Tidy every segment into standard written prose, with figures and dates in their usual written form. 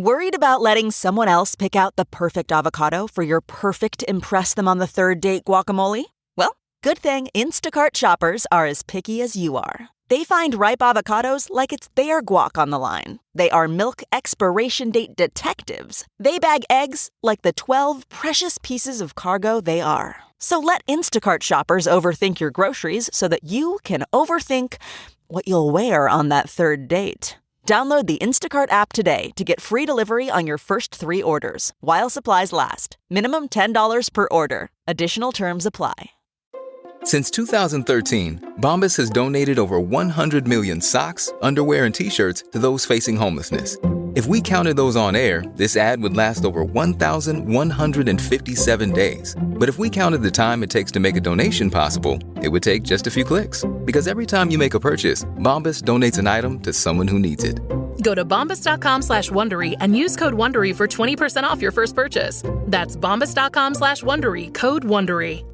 Worried about letting someone else pick out the perfect avocado for your perfect impress them on the third date guacamole? Well, good thing Instacart shoppers are as picky as you are. They find ripe avocados like it's their guac on the line. They are milk expiration date detectives. They bag eggs like the 12 precious pieces of cargo they are. So let Instacart shoppers overthink your groceries so that you can overthink what you'll wear on that third date. Download the Instacart app today to get free delivery on your first 3 orders, while supplies last. Minimum $10 per order. Additional terms apply. Since 2013, Bombas has donated over 100 million socks, underwear, and T-shirts to those facing homelessness. If we counted those on air, this ad would last over 1,157 days. But if we counted the time it takes to make a donation possible, it would take just a few clicks. Because every time you make a purchase, Bombas donates an item to someone who needs it. Go to bombas.com/Wondery and use code Wondery for 20% off your first purchase. That's bombas.com/Wondery, code Wondery.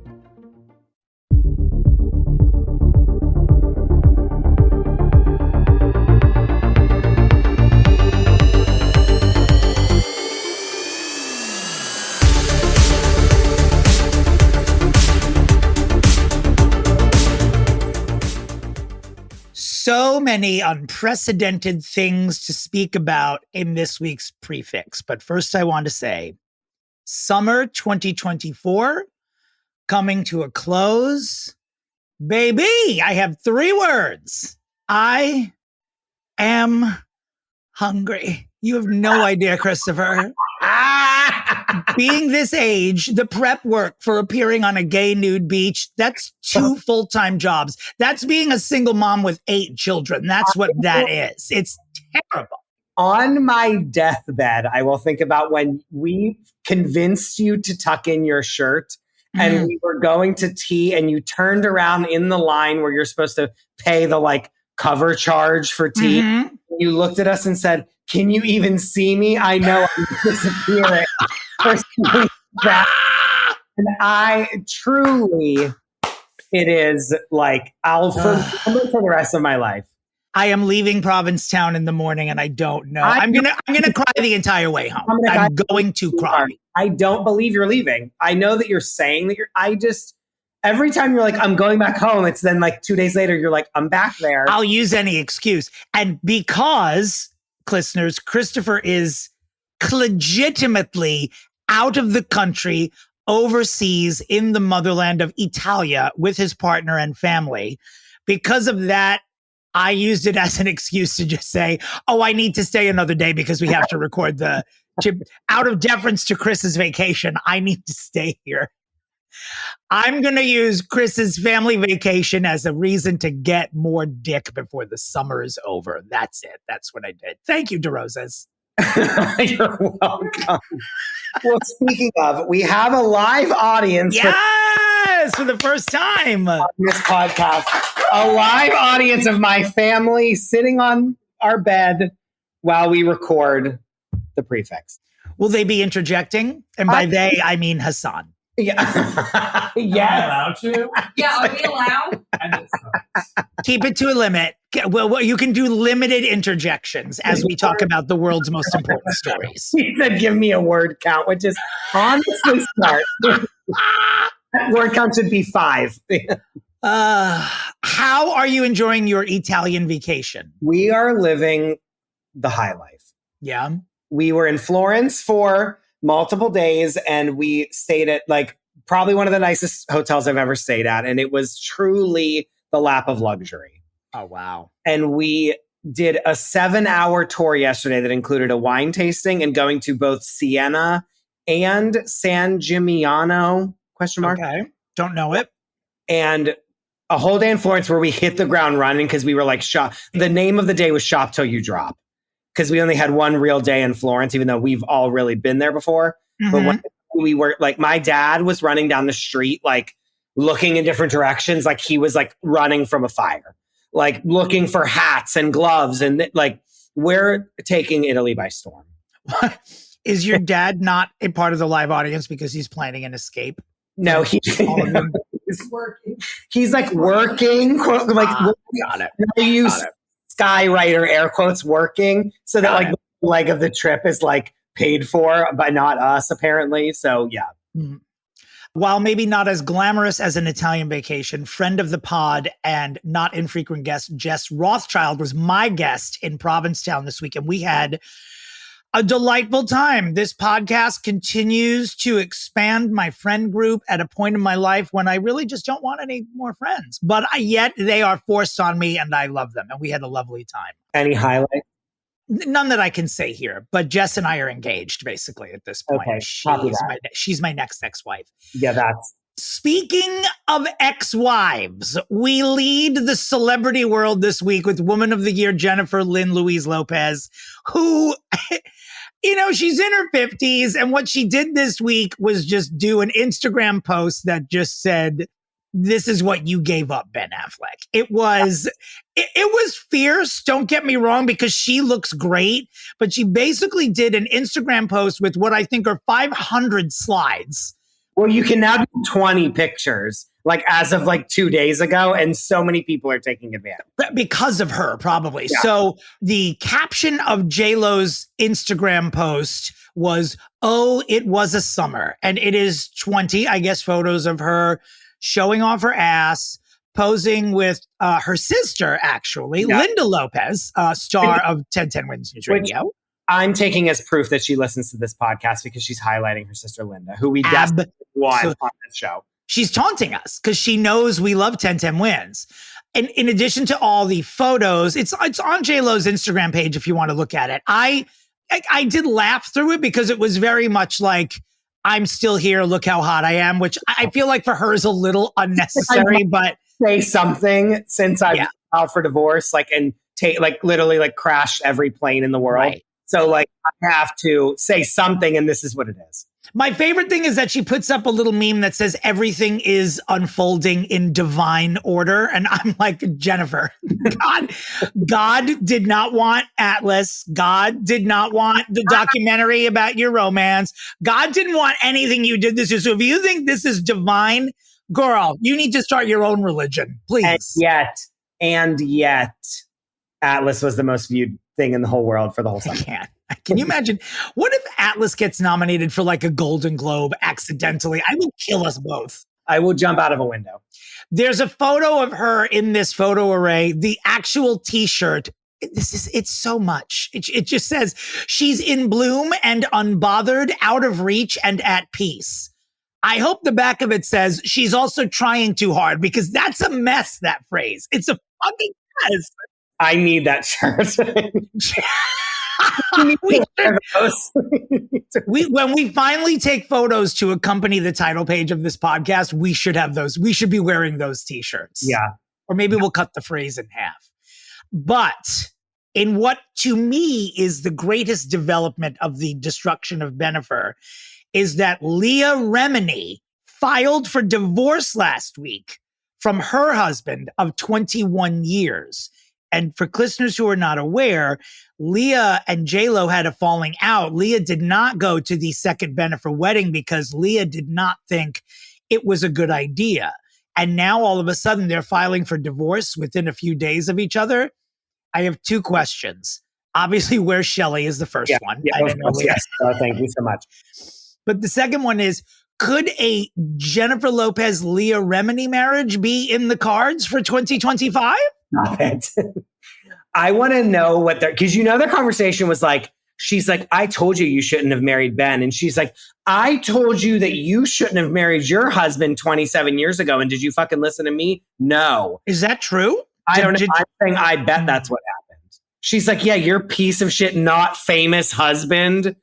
So many unprecedented things to speak about in this week's Pre-Fixe. But first, I want to say, summer 2024 coming to a close. Baby, I have 3 words. I am hungry. You have no idea, Christopher. Being this age, the prep work for appearing on a gay nude beach, that's 2 full-time jobs. That's being a single mom with 8 children. That's what that is. It's terrible. On my deathbed, I will think about when we convinced you to tuck in your shirt and we were going to tea and you turned around in the line where you're supposed to pay the cover charge for tea. You looked at us and said, "Can you even see me? I know I'm disappearing." And I truly, it is I'll remember for the rest of my life. I am leaving Provincetown in the morning and I don't know. I'm gonna cry the entire way home. I'm going to cry. I don't believe you're leaving. I know that you're saying that every time you're like, I'm going back home, it's then 2 days later, you're like, I'm back there. I'll use any excuse. And because, listeners, Christopher is legitimately out of the country, overseas in the motherland of Italia with his partner and family. Because of that, I used it as an excuse to just say, oh, I need to stay another day because we have to record out of deference to Chris's vacation, I need to stay here. I'm going to use Chris's family vacation as a reason to get more dick before the summer is over. That's it. That's what I did. Thank you, DeRosas. You're welcome. Well, speaking of, we have a live audience. Yes, for the first time on this podcast. A live audience of my family sitting on our bed while we record the Pre-Fixe. Will they be interjecting? And by they, I mean Hassan. Yeah. Yes. Am I allowed to? Yeah, are we allowed? Keep it to a limit. Well, you can do limited interjections as we talk about the world's most important stories. He said, give me a word count, which is honestly smart. That word count should be 5. How are you enjoying your Italian vacation? We are living the high life. Yeah. We were in Florence for multiple days and we stayed at probably one of the nicest hotels I've ever stayed at. And it was truly the lap of luxury. Oh, wow. And we did a 7-hour tour yesterday that included a wine tasting and going to both Siena and San Gimignano, ? Okay. Don't know it. And a whole day in Florence where we hit the ground running because we were the name of the day was Shop Till You Drop. Because we only had one real day in Florence, even though we've all really been there before. But when we were my dad was running down the street, looking in different directions, he was running from a fire, looking for hats and gloves. And we're taking Italy by storm. Is your dad not a part of the live audience because he's planning an escape? No, he's working. He's working. Got it. Skywriter air quotes working so that leg of the trip is like paid for, but not us apparently. So yeah. Mm. While maybe not as glamorous as an Italian vacation, friend of the pod and not infrequent guest Jess Rothschild was my guest in Provincetown this week, and we had a delightful time. This podcast continues to expand my friend group at a point in my life when I really just don't want any more friends, but yet they are forced on me and I love them, and we had a lovely time. Any highlights? None that I can say here, but Jess and I are engaged basically at this point. Okay, She's my next ex-wife. Yeah, that's. Speaking of ex-wives, we lead the celebrity world this week with Woman of the Year Jennifer Lynn Louise Lopez, who, she's in her 50s. And what she did this week was just do an Instagram post that just said, "This is what you gave up, Ben Affleck." It was fierce. Don't get me wrong, because she looks great, but she basically did an Instagram post with what I think are 500 slides. Well, you can now do 20 pictures, like as of like 2 days ago, and so many people are taking advantage. Because of her, probably. Yeah. So the caption of J-Lo's Instagram post was, "Oh, it was a summer." And it is 20, I guess, photos of her showing off her ass, posing with her sister, actually, Lynda Lopez, star of 1010 Wins News Radio. I'm taking as proof that she listens to this podcast because she's highlighting her sister Lynda, who we definitely want on this show. She's taunting us because she knows we love 1010 Wins. And in addition to all the photos, it's on J-Lo's Instagram page if you want to look at it. I did laugh through it because it was very much like, "I'm still here, look how hot I am," which I feel like for her is a little unnecessary, but say something since I've filed for divorce, and literally crashed every plane in the world. Right. So I have to say something, and this is what it is. My favorite thing is that she puts up a little meme that says everything is unfolding in divine order. And I'm like, Jennifer, God did not want Atlas. God did not want the documentary about your romance. God didn't want anything you did this year. So if you think this is divine, girl, you need to start your own religion, please. And yet, Atlas was the most viewed thing in the whole world for the whole summer. Can you imagine? What if Atlas gets nominated for a Golden Globe accidentally? I will kill us both. I will jump out of a window. There's a photo of her in this photo array. The actual t-shirt, it's so much. It just says she's in bloom and unbothered, out of reach and at peace. I hope the back of it says she's also trying too hard, because that's a mess, that phrase. It's a fucking mess. I need that shirt. When we finally take photos to accompany the title page of this podcast, we should have those. We should be wearing those t-shirts. Yeah. Or maybe we'll cut the phrase in half. But in what to me is the greatest development of the destruction of Bennifer is that Leah Remini filed for divorce last week from her husband of 21 years. And for listeners who are not aware, Leah and J-Lo had a falling out. Leah did not go to the second Bennifer wedding because Leah did not think it was a good idea. And now all of a sudden they're filing for divorce within a few days of each other. I have two questions. Obviously, where's Shelley is the first one. Yeah, yes. Thank you so much. But the second one is, could a Jennifer Lopez-Leah Remini marriage be in the cards for 2025? Stop it. I want to know what because their conversation was she's like, "I told you shouldn't have married Ben." And she's like, "I told you that you shouldn't have married your husband 27 years ago. And did you fucking listen to me?" No. Is that true? I don't know. I'm saying I bet that's what happened. She's like, "Yeah, your piece of shit, not famous husband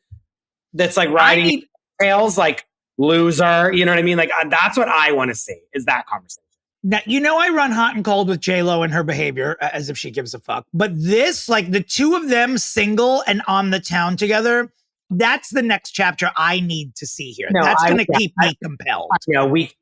that's riding tails, loser." You know what I mean? That's what I want to see is that conversation. Now, I run hot and cold with J-Lo and her behavior as if she gives a fuck. But this, the two of them single and on the town together, that's the next chapter I need to see here. No, that's going to keep me compelled.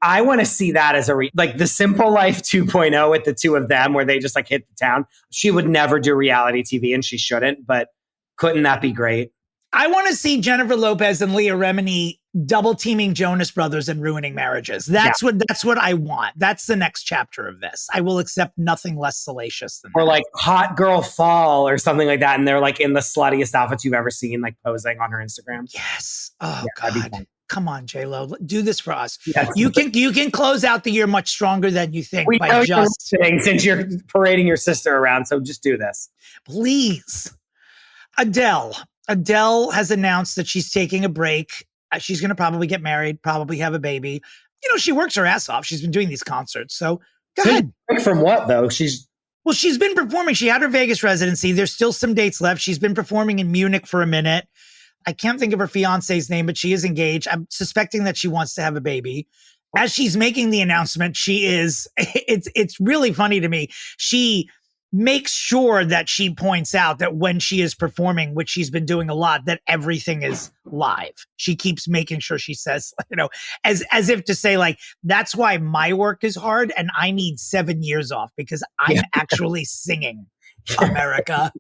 I want to see that as the Simple Life 2.0 with the two of them where they just hit the town. She would never do reality TV and she shouldn't, but couldn't that be great? I want to see Jennifer Lopez and Leah Remini double teaming Jonas Brothers and ruining marriages. That's what I want. That's the next chapter of this. I will accept nothing less salacious than that. Or like Hot Girl Fall or something like that. And they're like in the sluttiest outfits you've ever seen, like posing on her Instagram. Yes. Oh Yeah, God. Come on, J-Lo. Do this for us. Yes. You can close out the year much stronger than you think by just since you're parading your sister around. So just do this. Please. Adele has announced that she's taking a break. She's going to probably get married, probably have a baby. You know, she works her ass off. She's been doing these concerts. So go ahead. From what though? She's been performing. She had her Vegas residency. There's still some dates left. She's been performing in Munich for a minute. I can't think of her fiance's name, but she is engaged. I'm suspecting that she wants to have a baby. As she's making the announcement, it's really funny to me. She makes sure that she points out that when she is performing, which she's been doing a lot, that everything is live. She keeps making sure she says, you know, as if to say, like, that's why my work is hard and I need 7 years off because I'm actually singing America.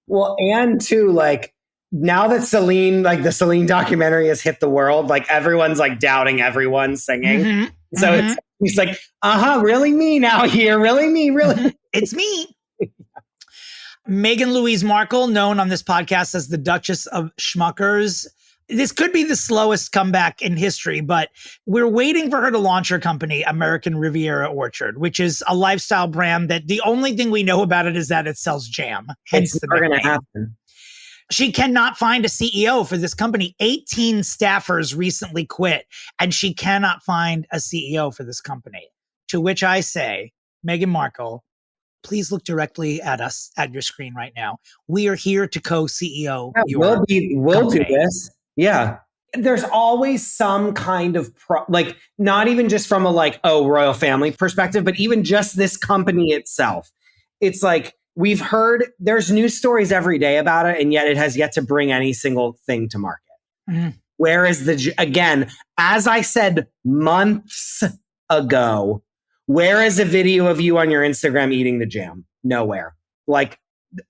Well, and too, like, now that Celine, like the Celine documentary has hit the world, like everyone's like doubting everyone singing. Mm-hmm. So he's like, really me now here, really me, really. It's me. Meghan Louise Markle, known on this podcast as the Duchess of Schmuckers. This could be the slowest comeback in history, but we're waiting for her to launch her company, American Riviera Orchard, which is a lifestyle brand that the only thing we know about it is that it sells jam. Hence it's never going to happen. She cannot find a CEO for this company. 18 staffers recently quit, and she cannot find a CEO for this company. To which I say, Meghan Markle, please look directly at us at your screen right now. We are here to co-CEO. We'll do this. Yeah. There's always some kind of like, not even just from a royal family perspective, but even just this company itself. It's like, we've heard there's news stories every day about it, and yet it has yet to bring any single thing to market. Mm-hmm. Whereas again, as I said months ago, where is a video of you on your Instagram eating the jam? Nowhere. Like,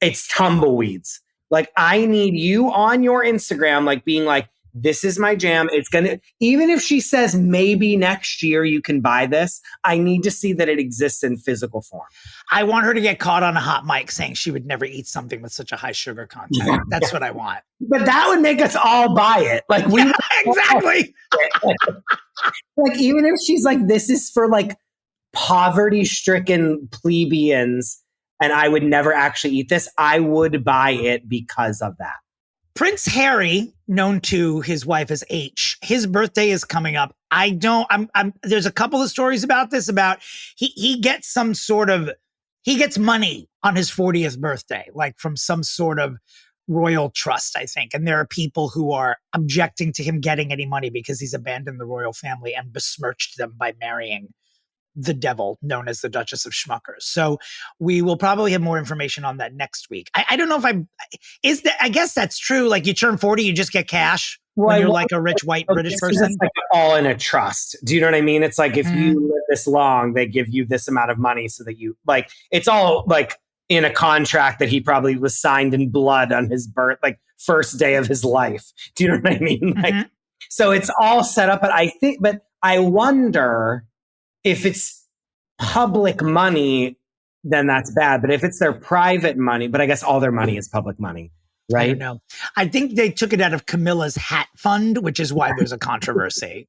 it's tumbleweeds. Like, I need you on your Instagram, like being like, this is my jam. It's going to, even if she says maybe next year you can buy this, I need to see that it exists in physical form. I want her to get caught on a hot mic saying she would never eat something with such a high sugar content. Yeah. That's what I want. But that would make us all buy it. Like, exactly. Like, even if she's like, this is for like poverty-stricken plebeians and I would never actually eat this, I would buy it because of that. Prince Harry, known to his wife as H, his birthday is coming up. There's a couple of stories about this, about he gets he gets money on his 40th birthday, like from some sort of royal trust, I think. And there are people who are objecting to him getting any money because he's abandoned the royal family and besmirched them by marrying the devil, known as the Duchess of Schmuckers. So we will probably have more information on that next week. I don't know if I guess that's true. Like, you turn 40, you just get cash when you're like a rich white British person. It's like all in a trust. Do you know what I mean? It's like, if you live this long, they give you this amount of money so that you, like, it's all like in a contract that he probably was signed in blood on his first day of his life. Do you know what I mean? Like, so it's all set up, but I wonder if it's public money, then that's bad. But if it's their private money, but I guess all their money is public money, right? I don't know. I think they took it out of Camilla's hat fund, which is why there's a controversy.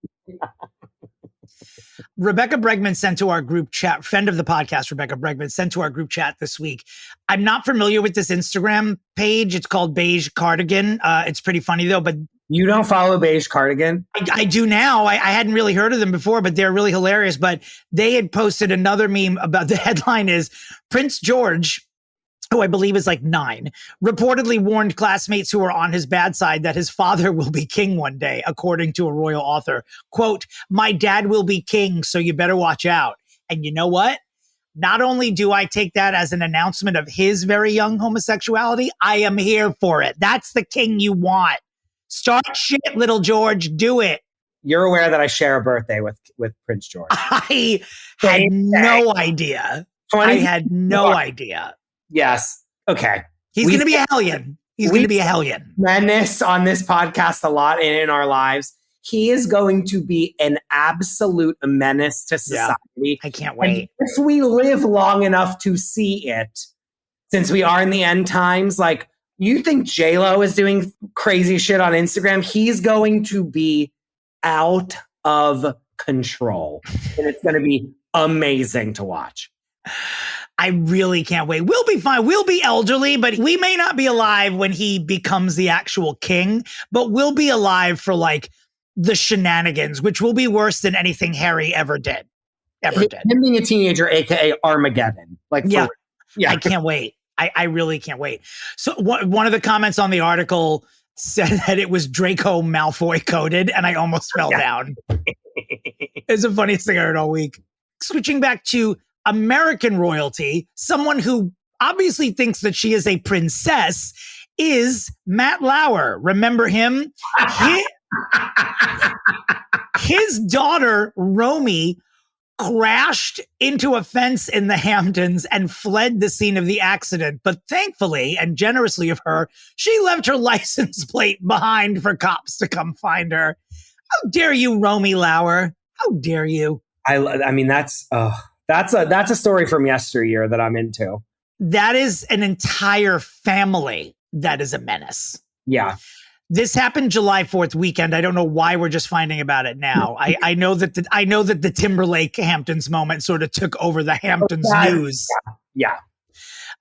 Rebecca Bregman sent to our group chat, friend of the podcast, Rebecca Bregman, sent to our group chat this week. I'm not familiar with this Instagram page. It's called Beige Cardigan. It's pretty funny though, but you don't follow Beige Cardigan? I do now. I hadn't really heard of them before, but they're really hilarious. But they had posted another meme about, the headline is, Prince George, who I believe is like 9, reportedly warned classmates who are on his bad side that his father will be king one day, according to a royal author. Quote, "My dad will be king, so you better watch out." And you know what? Not only do I take that as an announcement of his very young homosexuality, I am here for it. That's the king you want. Start shit, little George. Do it. You're aware that I share a birthday with Prince George. I had no idea. I had no idea. Yes. Okay. He's going to be a hellion. He's going to be a hellion. Menace on this podcast a lot and in our lives. he is going to be an absolute menace to society. I can't wait. And if we live long enough to see it, since we are in the end times, like, you think J-Lo is doing crazy shit on Instagram? He's going to be out of control. And it's going to be amazing to watch. I really can't wait. We'll be fine. We'll be elderly, but we may not be alive when he becomes the actual king, but we'll be alive for like the shenanigans, which will be worse than anything Harry ever did. Him being a teenager, aka Armageddon. Like, yeah. I can't wait. I really can't wait. So one of the comments on the article said that it was Draco Malfoy coded, and I almost fell down. It's the funniest thing I heard all week. Switching back to American royalty, someone who obviously thinks that she is a princess is Matt Lauer. Remember him? His daughter, Romy, crashed into a fence in the Hamptons and fled the scene of the accident. But thankfully, and generously of her, she left her license plate behind for cops to come find her. How dare you, Romy Lauer? How dare you? I mean, that's a story from yesteryear that I'm into. That is an entire family that is a menace. Yeah. This happened July 4th weekend. I don't know why we're just finding about it now. I know that the Timberlake Hamptons moment sort of took over the Hamptons news. Yeah.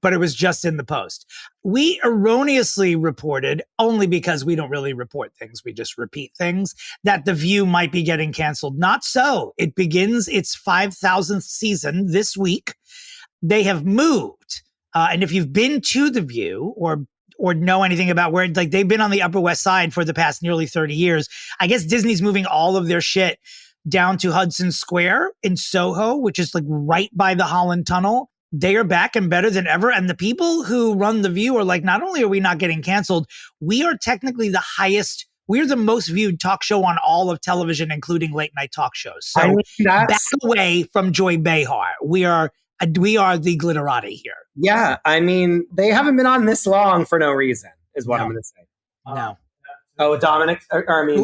But it was just in the Post. We erroneously reported, only because we don't really report things, we just repeat things, that The View might be getting canceled. Not so. It begins its 5,000th season this week. They have moved. And if you've been to The View or know anything about where, like, they've been on the Upper West Side for the past nearly 30 years. I guess Disney's moving all of their shit down to Hudson Square in Soho, which is like right by the Holland Tunnel. They are back and better than ever. And the people who run The View are like, not only are we not getting canceled, we are technically we're the most viewed talk show on all of television, including late night talk shows. So back away from Joy Behar. We are the glitterati here. Yeah, I mean, they haven't been on this long for no reason, is what I'm going to say. No. Oh, Dominick?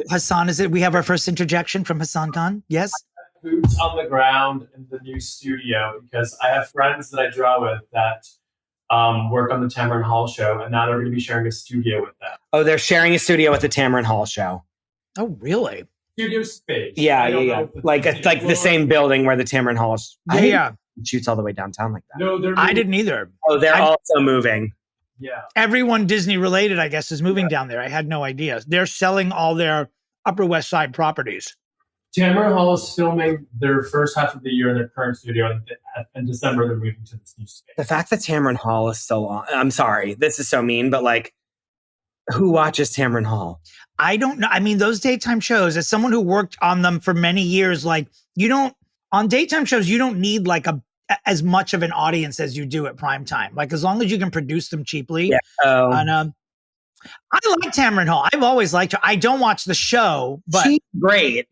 Hassan, is it? We have our first interjection from Hassan Khan. Yes? Boots on the ground in the new studio, because I have friends that I draw with that work on the Tamron Hall show, and now they're going to be sharing a studio with them. Oh, they're sharing a studio with the Tamron Hall show. Oh, really? Studio space. Yeah. Like the same building where the Tamron Hall is. Yeah. Shoots all the way downtown like that. No, I didn't either. Oh, they're also moving. Yeah. Everyone Disney related, I guess, is moving down there. I had no idea. They're selling all their Upper West Side properties. Tamron Hall is filming their first half of the year in their current studio, and in December they're moving to this new space. The fact that Tamron Hall is still on, I'm sorry, this is so mean, but like, who watches Tamron Hall? I don't know. I mean, those daytime shows, as someone who worked on them for many years, like, on daytime shows, you don't need like as much of an audience as you do at primetime. Like, as long as you can produce them cheaply. Yeah. And, I like Tamron Hall. I've always liked her. I don't watch the show, but she's great.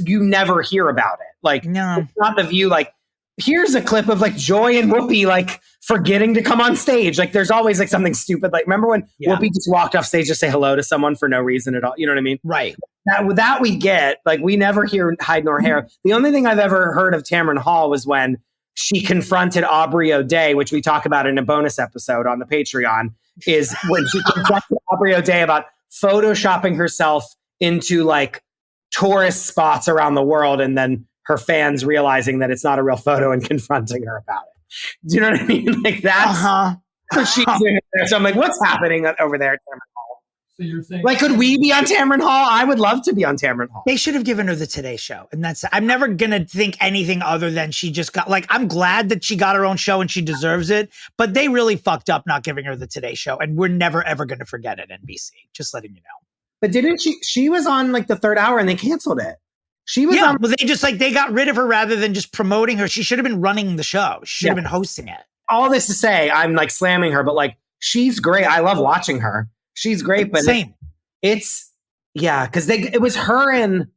You never hear about it. Like, no, it's not The View. Like, here's a clip of like Joy and Whoopi like forgetting to come on stage. Like, there's always like something stupid. Like, remember when Whoopi just walked off stage to say hello to someone for no reason at all? You know what I mean? Right. That we get. Like, we never hear hide nor hair. The only thing I've ever heard of Tamron Hall was when she confronted Aubrey O'Day, which we talk about in a bonus episode on the Patreon, is when she confronted Aubrey O'Day about photoshopping herself into like tourist spots around the world, and then her fans realizing that it's not a real photo and confronting her about it. Do you know what I mean? Like, that's what she's doing there. So I'm like, what's happening over there at Tamron Hall? So you're saying, like, could we be on Tamron Hall? I would love to be on Tamron Hall. They should have given her the Today Show. And I'm never going to think anything other than she just got, like, I'm glad that she got her own show and she deserves it, but they really fucked up not giving her the Today Show. And we're never, ever going to forget it, NBC. Just letting you know. But didn't she was on like the third hour and they canceled it. She was on. Well, they got rid of her rather than just promoting her. She should have been running the show. She should have been hosting it. All this to say, I'm like slamming her, but like, she's great. I love watching her. She's great, but same. Because it was her and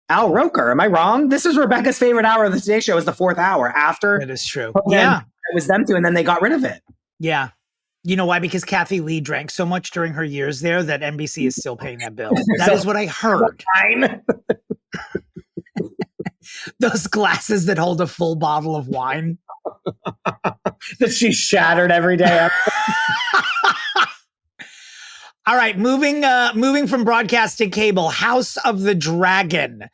Al Roker. Am I wrong? This was Rebecca's favorite hour of the Today Show. Was the fourth hour after. That is true. It was them two, and then they got rid of it. Yeah. You know why? Because Kathy Lee drank so much during her years there that NBC is still paying that bill. That is what I heard. Those glasses that hold a full bottle of wine. That she shattered every day. All right, moving from broadcast to cable, House of the Dragon.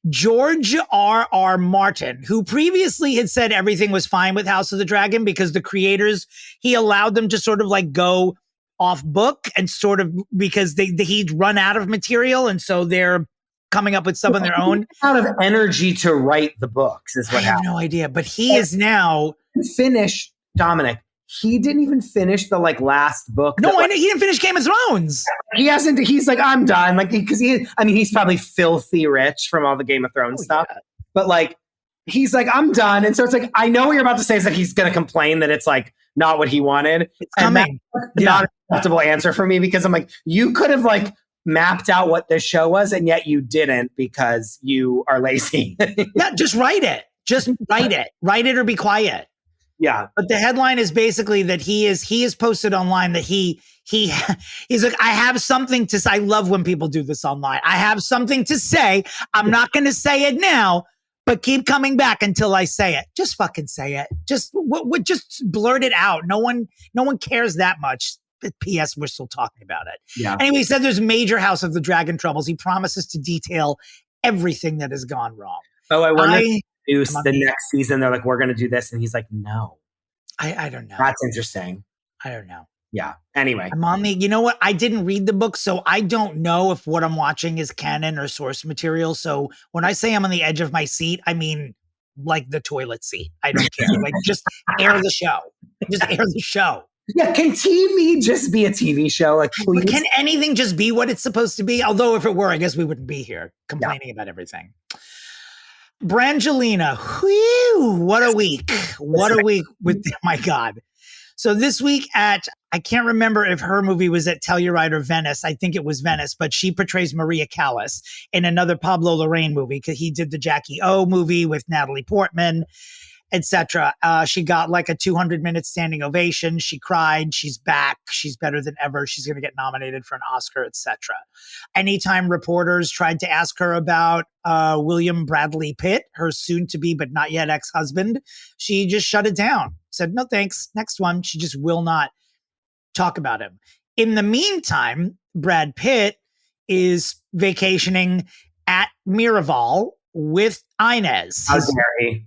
George R.R. Martin, who previously had said everything was fine with House of the Dragon because the creators, he allowed them to sort of like go off book and sort of because he'd run out of material. And so they're coming up with some of their own. Out of energy to write the books is what happened. I have no idea, but he is now finished. Dominic, he didn't even finish the like last book. No, I know he didn't finish Game of Thrones. He hasn't. He's like, I'm done. Like, because he's probably filthy rich from all the Game of Thrones stuff. Yeah. But like, he's like, I'm done. And so it's like, I know what you're about to say is that he's going to complain that it's like not what he wanted. It's coming. Not an acceptable answer for me because I'm like, you could have like mapped out what this show was, and yet you didn't because you are lazy. Yeah, just write it. Just write it. Write it or be quiet. Yeah. But the headline is basically that he has posted online that he's like, I have something to say. I love when people do this online. I have something to say. I'm not going to say it now, but keep coming back until I say it. Just fucking say it. Just blurt it out. No one cares that much. P.S. We're still talking about it. Yeah. Anyway, he said there's major House of the Dragon troubles. He promises to detail everything that has gone wrong. Oh, I wonder the next season they're like, we're going to do this. And he's like, no. I don't know. That's interesting. I don't know. Yeah. Anyway. You know what? I didn't read the book, so I don't know if what I'm watching is canon or source material. So when I say I'm on the edge of my seat, I mean like the toilet seat. I don't care. Like just air the show. Just air the show. Yeah, can TV just be a TV show? Like, please? Can anything just be what it's supposed to be? Although if it were, I guess we wouldn't be here complaining about everything. Brangelina, whew, what a week. What a week with, my God. So this week I can't remember if her movie was at Telluride or Venice. I think it was Venice, but she portrays Maria Callas in another Pablo Larraín movie because he did the Jackie O movie with Natalie Portman, etc. She got like a 200-minute standing ovation. She cried. She's back. She's better than ever. She's going to get nominated for an Oscar, etc. Anytime reporters tried to ask her about William Bradley Pitt, her soon-to-be but not yet ex-husband, she just shut it down. Said, no thanks. Next one. She just will not talk about him. In the meantime, Brad Pitt is vacationing at Miraval with Inez. How dare he?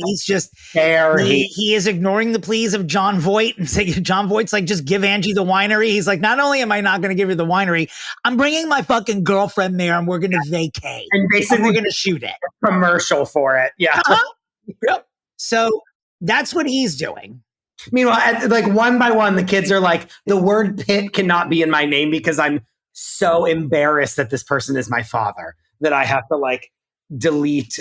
He's just he is ignoring the pleas of John Voight and saying John Voight's like, just give Angie the winery. He's like, not only am I not going to give you the winery, I'm bringing my fucking girlfriend there and we're going to vacay and basically we're going to shoot it. Commercial for it. Yeah. Yep. So that's what he's doing. Meanwhile, like one by one, the kids are like, the word Pitt cannot be in my name because I'm so embarrassed that this person is my father that I have to like delete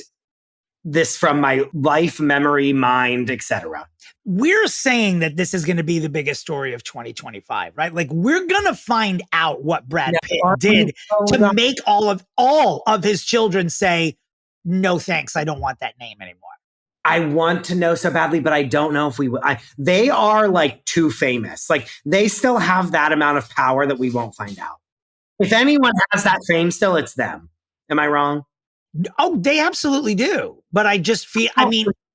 this from my life, memory, mind, etc. We're saying that this is going to be the biggest story of 2025, right? Like we're going to find out what Brad Pitt did to make all of his children say, no, thanks. I don't want that name anymore. I want to know so badly, but I don't know if we will. They are like too famous. Like they still have that amount of power that we won't find out. If anyone has that fame still, it's them. Am I wrong? Oh, they absolutely do. But I just feel,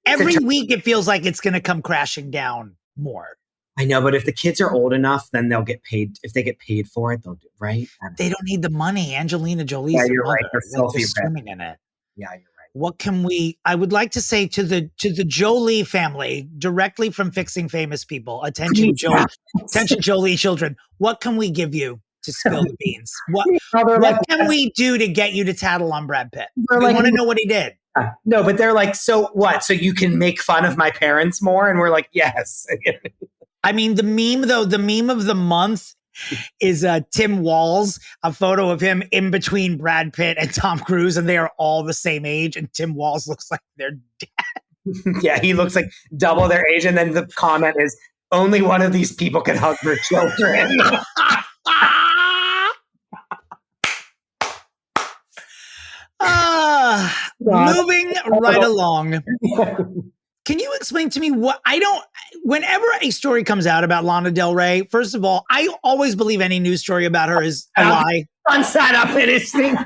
every week it feels like it's going to come crashing down more. I know, but if the kids are old enough, then they'll get paid. If they get paid for it, they'll do right. They don't need the money. Angelina Jolie's you're right. They're swimming in it. Yeah, you're right. What can I would like to say to the Jolie family directly from Fixing Famous People. Attention, Jolie children. What can we give you to spill the beans? What can we do to get you to tattle on Brad Pitt? We want to know what he did. No, but they're like, so what? So you can make fun of my parents more? And we're like, yes. I mean, the meme of the month is Tim Walz, a photo of him in between Brad Pitt and Tom Cruise, and they are all the same age, and Tim Walz looks like their dad. Yeah, he looks like double their age, and then the comment is, only one of these people can hug their children. Moving right along. Can you explain to me whenever a story comes out about Lana Del Rey, first of all, I always believe any news story about her is a lie. Son sat up in his thing.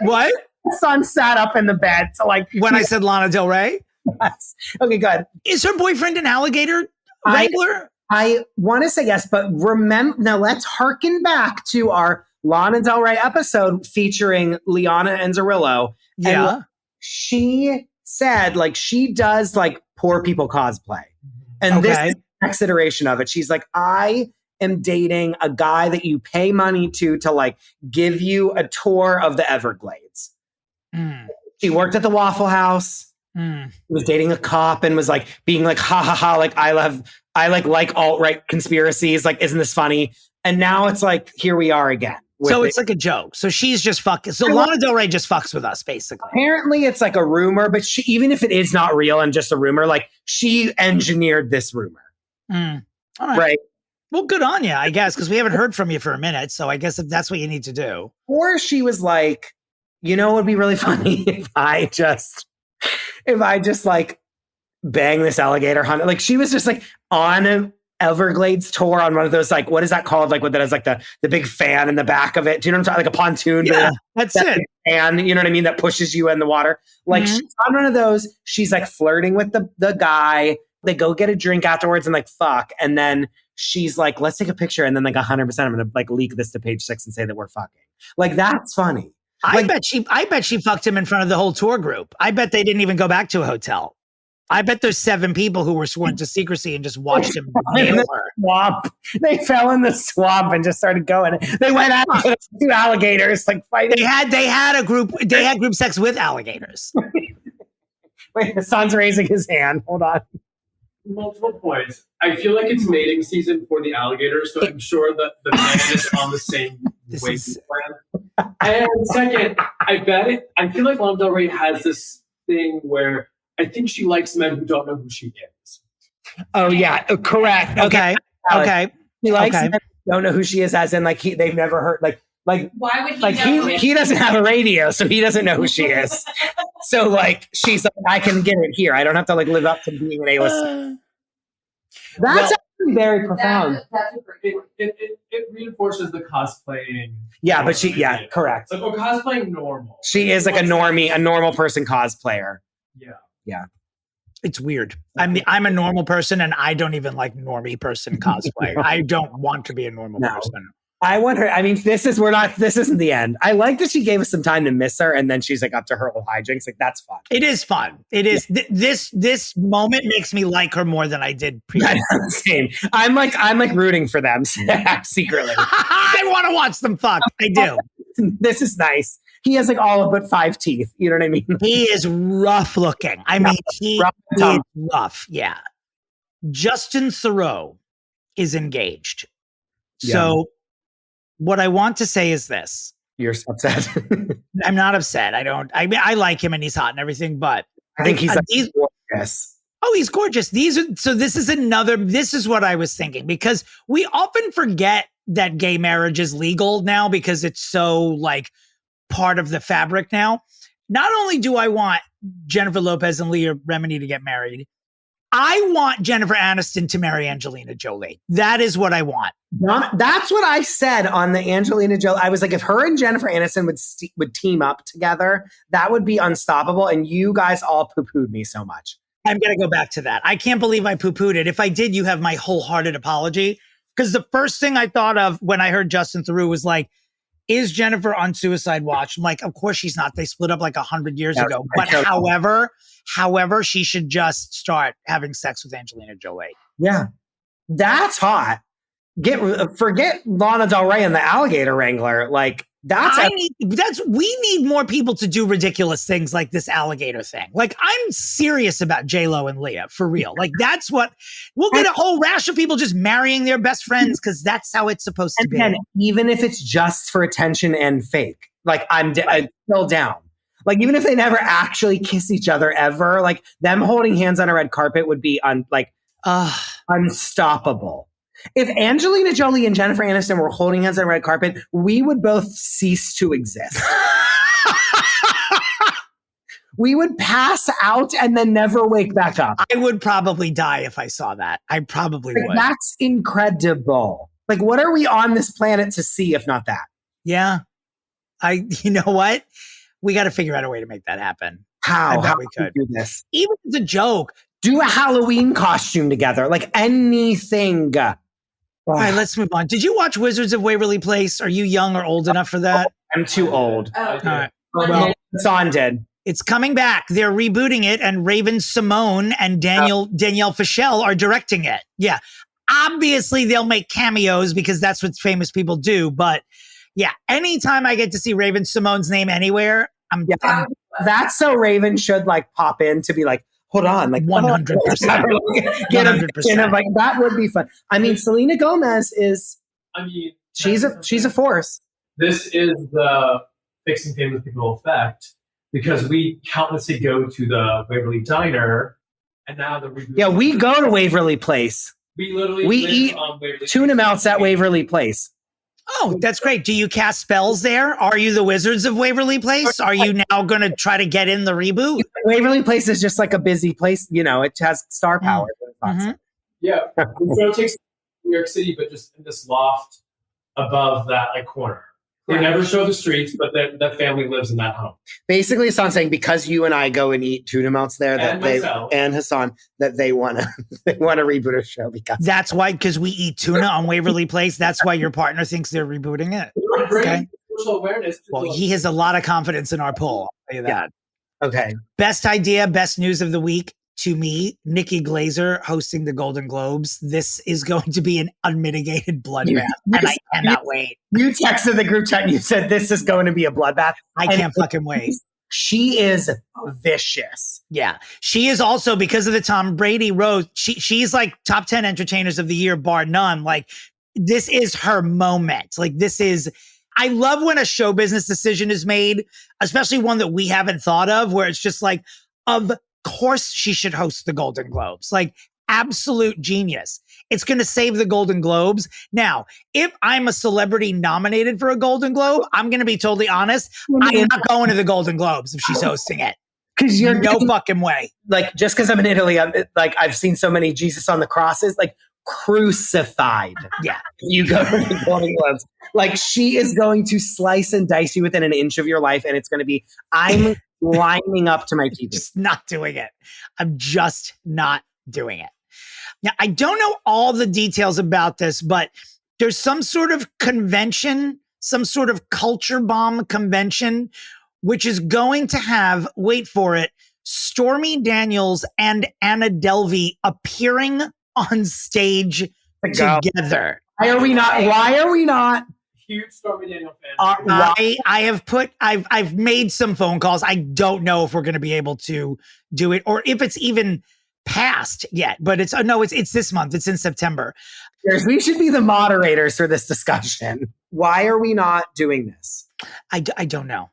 What? Son sat up in the bed. So like when I said Lana Del Rey? Yes. Okay, good. Is her boyfriend an alligator wrangler? I want to say yes, but remember, now let's harken back to our Lana Del Rey episode featuring Liana and Zerillo. Yeah. And she said like she does like Poor People Cosplay. And this is the next iteration of it. She's like, I am dating a guy that you pay money to like give you a tour of the Everglades. She worked at the Waffle House. Was dating a cop and was like being like, ha ha ha, like I like alt-right conspiracies. Like, isn't this funny? And now it's like, here we are again. So it's like a joke. So she's just fucking. So Lana Del Rey just fucks with us, basically. Apparently it's like a rumor, but she, even if it is not real and just a rumor, like she engineered this rumor. All right. Right. Well, good on you, I guess, because we haven't heard from you for a minute. So I guess if that's what you need to do. Or she was like, you know, it would be really funny if I just like bang this alligator hunter. Like she was just like on an Everglades tour on one of those, like, what is that called? Like what that has like the big fan in the back of it. Do you know what I'm talking? Like a pontoon. Yeah, that's it. And you know what I mean? That pushes you in the water. Like she's on one of those. She's like flirting with the guy. They go get a drink afterwards and like fuck. And then she's like, let's take a picture. And then like 100%, I'm going to like leak this to Page 6 and say that we're fucking. Like that's funny. I bet she fucked him in front of the whole tour group. I bet they didn't even go back to a hotel. I bet there's 7 people who were sworn to secrecy and just watched him nail her. Swamp. They fell in the swamp and just started going. They went after 2 alligators, like fighting. They had group sex with alligators. Wait, the son's raising his hand. Hold on. Multiple points. I feel like it's mating season for the alligators, so I'm sure that the man is on the same waiting plan. And second, I feel like Lana Del Rey has this thing where I think she likes men who don't know who she is. Oh yeah, correct. Okay. She likes men who don't know who she is, as in like they've never heard like why would he like know he doesn't have a radio, so he doesn't know who she is. So like she's like, I can get it here. I don't have to like live up to being an A-list. That's actually very profound. It reinforces the cosplaying. Yeah, but correct. Like cosplaying normal. She is like a normal person cosplayer. Yeah. It's weird. I'm a normal person and I don't even like normie person cosplay. I don't want to be a normal person. I want her. I mean, this isn't the end. I like that she gave us some time to miss her and then she's like up to her whole hijinks. Like that's fun. It is fun. It is. This moment makes me like her more than I did previously. Same. I'm like rooting for them secretly. I want to watch them fuck. I do. This is nice. He has like all but 5 teeth. You know what I mean? He is rough looking. I mean, he is rough. Yeah. Justin Theroux is engaged. Yeah. So what I want to say is this. You're upset. I'm not upset. I mean, I like him and he's hot and everything, but I think he's gorgeous. Oh, he's gorgeous. This is what I was thinking, because we often forget that gay marriage is legal now because it's so like part of the fabric now. Not only do I want Jennifer Lopez and Leah Remini to get married, I want Jennifer Aniston to marry Angelina Jolie. That is what I want. That's what I said on the Angelina Jolie. I was like, if her and Jennifer Aniston would team up together, that would be unstoppable. And you guys all poo-pooed me so much. I'm going to go back to that. I can't believe I poo-pooed it. If I did, you have my wholehearted apology. Because the first thing I thought of when I heard Justin Theroux was like, is Jennifer on suicide watch? I'm like, of course she's not. They split up like 100 years ago. But however, she should just start having sex with Angelina Jolie. Yeah, that's hot. Forget Lana Del Rey and the alligator wrangler. Like we need more people to do ridiculous things like this alligator thing. Like I'm serious about J-Lo and Leah for real. Like that's what we'll get a whole rash of people just marrying their best friends because that's how it's supposed to be. And even if it's just for attention and fake, like I'm still down. Like even if they never actually kiss each other ever, like them holding hands on a red carpet would be unstoppable. If Angelina Jolie and Jennifer Aniston were holding hands on a red carpet, we would both cease to exist. We would pass out and then never wake back up. I would probably die if I saw that. I probably would. That's incredible. Like, what are we on this planet to see if not that? Yeah. You know what? We got to figure out a way to make that happen. How? How we could do this? Even as a joke. Do a Halloween costume together. Like anything. All right, let's move on. Did you watch Wizards of Waverly Place? Are you young or old enough for that? I'm too old. All right. Well, Son did. It's coming back. They're rebooting it, and Raven Simone and Danielle Fishel are directing it. Yeah. Obviously, they'll make cameos because that's what famous people do. But yeah, anytime I get to see Raven Simone's name anywhere, I'm that's so Raven should like pop in to be like, hold on, like 100%. Get 100%. Like that would be fun. I mean, Selena Gomez is. I mean, she's a force. This is the fixing famous people effect because we countlessly go to the Waverly Diner, and now the reboot. Yeah, we go to Waverly Place. We literally eat on Waverly tuna melts at Waverly Place. Oh, that's great. Do you cast spells there? Are you the Wizards of Waverly Place? Are you now going to try to get in the reboot? Waverly Place is just like a busy place. You know, it has star power. Mm-hmm. Yeah. So it takes New York City, but just in this loft above that like corner. They never show the streets, but that family lives in that home. Basically, Hassan's saying because you and I go and eat tuna melts there, and Hassan, that they want to reboot a show because that's why, because we eat tuna on Waverly Place. That's why your partner thinks they're rebooting it. Okay. Social awareness. Well, he has a lot of confidence in our poll. I'll tell you that. Yeah. Okay. Best idea, best news of the week. To me, Nikki Glaser hosting the Golden Globes. This is going to be an unmitigated bloodbath, and I cannot wait. You texted the group chat and you said this is going to be a bloodbath. I can't fucking wait. She is vicious. Yeah. She is also, because of the Tom Brady roast, she's like top 10 entertainers of the year, bar none. Like, this is her moment. Like, I love when a show business decision is made, especially one that we haven't thought of, where it's just like, of course she should host the Golden Globes. Like, absolute genius. It's going to save the Golden Globes. Now, if I'm a celebrity nominated for a Golden Globe, I'm going to be totally honest. I'm not going to the Golden Globes if she's hosting it. Because you're no fucking way. Like, just because I'm in Italy, I've seen so many Jesus on the crosses, like crucified. Yeah. You go to the Golden Globes. Like, she is going to slice and dice you within an inch of your life. And it's going to be, I'm lining up to my TV. Just not doing it. I'm just not doing it. Now, I don't know all the details about this, but there's some sort of convention, some sort of culture bomb convention, which is going to have, wait for it, Stormy Daniels and Anna Delvey appearing on stage together. Why are we not? Huge Stormy Daniels fan. I've made some phone calls. I don't know if we're going to be able to do it or if it's even passed yet, but it's this month. It's in September. We should be the moderators for this discussion. Why are we not doing this? I don't know.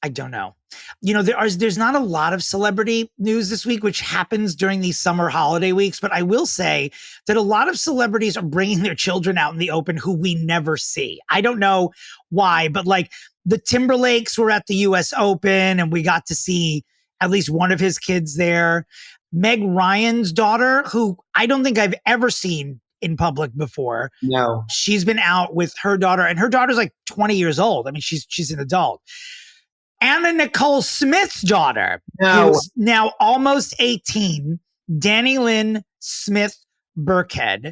I don't know. You know, there's not a lot of celebrity news this week, which happens during these summer holiday weeks. But I will say that a lot of celebrities are bringing their children out in the open who we never see. I don't know why, but like the Timberlakes were at the US Open and we got to see at least one of his kids there. Meg Ryan's daughter, who I don't think I've ever seen in public before. No. She's been out with her daughter, and her daughter's like 20 years old. I mean, she's an adult. Anna Nicole Smith's daughter, who's now almost 18, Danny Lynn Smith Burkhead.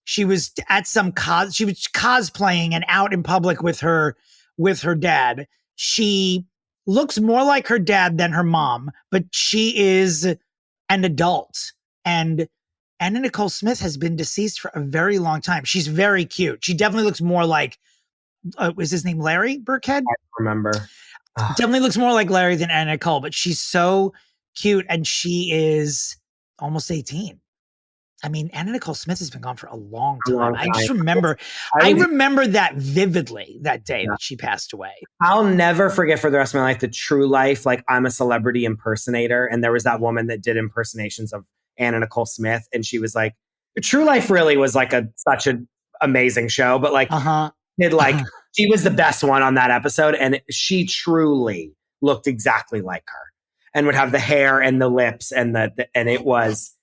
She was at she was cosplaying and out in public with her dad. She looks more like her dad than her mom, but she is an adult. And Anna Nicole Smith has been deceased for a very long time. She's very cute. She definitely looks more like, is his name Larry Burkhead? I remember. Definitely looks more like Larry than Anna Nicole, but she's so cute and she is almost 18. I mean, Anna Nicole Smith has been gone for a long time. I just remember, I remember that vividly that day that she passed away. I'll never forget for the rest of my life the True Life, like I'm a celebrity impersonator. And there was that woman that did impersonations of Anna Nicole Smith. And she was like, True Life really was like such an amazing show, but like, she was the best one on that episode. And she truly looked exactly like her. and would have the hair and the lips and and it was,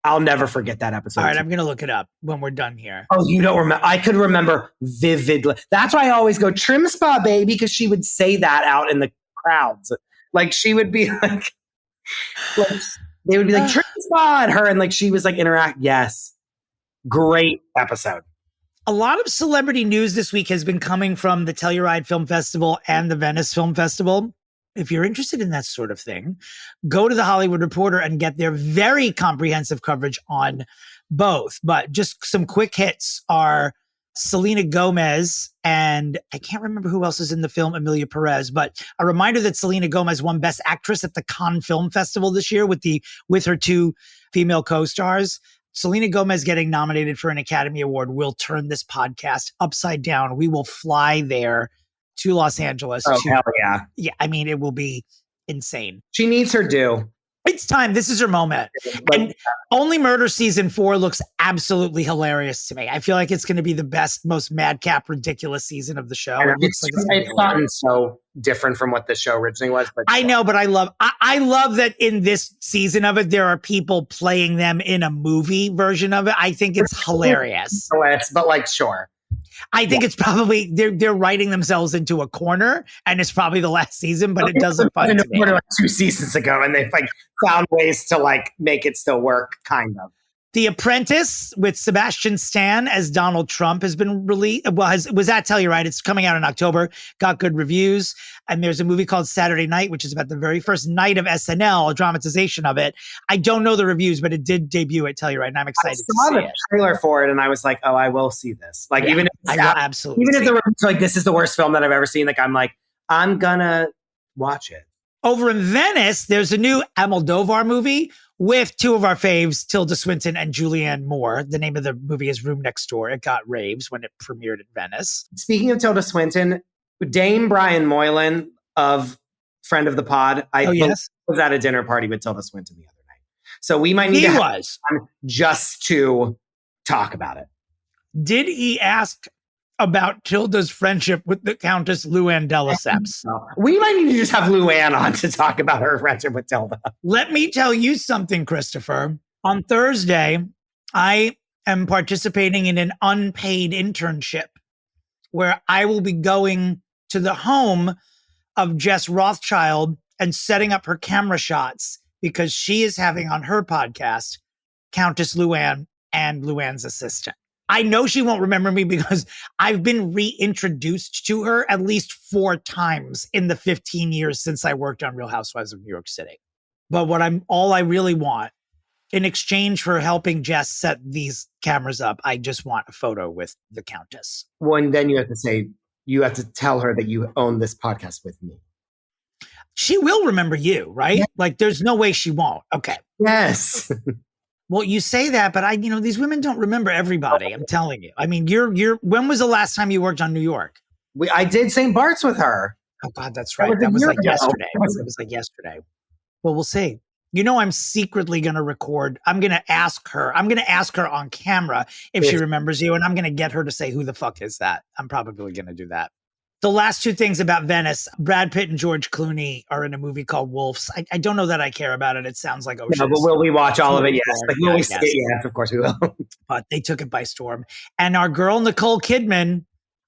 I'll never forget that episode. All right, I'm going to look it up when we're done here. Oh, you don't remember? I could remember vividly. That's why I always go trim spa, baby, because she would say that out in the crowds. Like she would be like they would be like trim spa at her, and like she was like interact. Yes, great episode. A lot of celebrity news this week has been coming from the Telluride Film Festival and the Venice Film Festival. If you're interested in that sort of thing, go to the Hollywood Reporter and get their very comprehensive coverage on both. But just some quick hits are Selena Gomez, and I can't remember who else is in the film, Emilia Perez, but a reminder that Selena Gomez won Best Actress at the Cannes Film Festival this year with her two female co-stars. Selena Gomez getting nominated for an Academy Award will turn this podcast upside down. We will fly there to Los Angeles. Oh, hell yeah. Yeah, I mean, it will be insane. She needs her due. It's time. This is her moment. And Only Murder Season 4 looks absolutely hilarious to me. I feel like it's going to be the best, most madcap, ridiculous season of the show. It looks like it's gotten so different from what the show originally was. But I know, but I love that in this season of it, there are people playing them in a movie version of it. I think it's hilarious. But like, sure. I think it's probably they're writing themselves into a corner, and it's probably the last season, but it doesn't fun to me. Like 2 seasons ago, and they've like found ways to like make it still work, kind of. The Apprentice with Sebastian Stan as Donald Trump has been released. Well, was at Telluride. It's coming out in October. Got good reviews. And there's a movie called Saturday Night, which is about the very first night of SNL, a dramatization of it. I don't know the reviews, but it did debut at Telluride, and I'm excited to see it. I saw the trailer for it, and I was like, oh, I will see this. Like, even if I will absolutely, even if the reviews like this is the worst film that I've ever seen, like I'm gonna watch it. Over in Venice, there's a new Almodovar movie with two of our faves, Tilda Swinton and Julianne Moore. The name of the movie is Room Next Door. It got raves when it premiered in Venice. Speaking of Tilda Swinton, Dame Brian Moylan of Friend of the Pod, was at a dinner party with Tilda Swinton the other night. So we might need to have time just to talk about it. Did he ask about Tilda's friendship with the Countess Luann de Lesseps? We might need to just have Luann on to talk about her friendship with Tilda. Let me tell you something, Christopher. On Thursday, I am participating in an unpaid internship where I will be going to the home of Jess Rothschild and setting up her camera shots because she is having on her podcast Countess Luann and Luann's assistant. I know she won't remember me because I've been reintroduced to her at least 4 times in the 15 years since I worked on Real Housewives of New York City. But all I really want in exchange for helping Jess set these cameras up, I just want a photo with the Countess. Well, and then you have to tell her that you own this podcast with me. She will remember you, right? Yeah. Like there's no way she won't. Okay. Yes. Well, you say that, but these women don't remember everybody. I'm telling you. I mean, when was the last time you worked on New York? I did St. Bart's with her. Oh God, that's right. That was like yesterday. It was like yesterday. Well, we'll see. I'm secretly going to record. I'm going to ask her on camera if she remembers you, and I'm going to get her to say, who the fuck is that? I'm probably going to do that. The last 2 things about Venice, Brad Pitt and George Clooney are in a movie called Wolves. I don't know that I care about it. It sounds like Ocean's. No, but will we watch all of it? Yes. Like, will we see it? Yes, of course we will. But they took it by storm. And our girl, Nicole Kidman,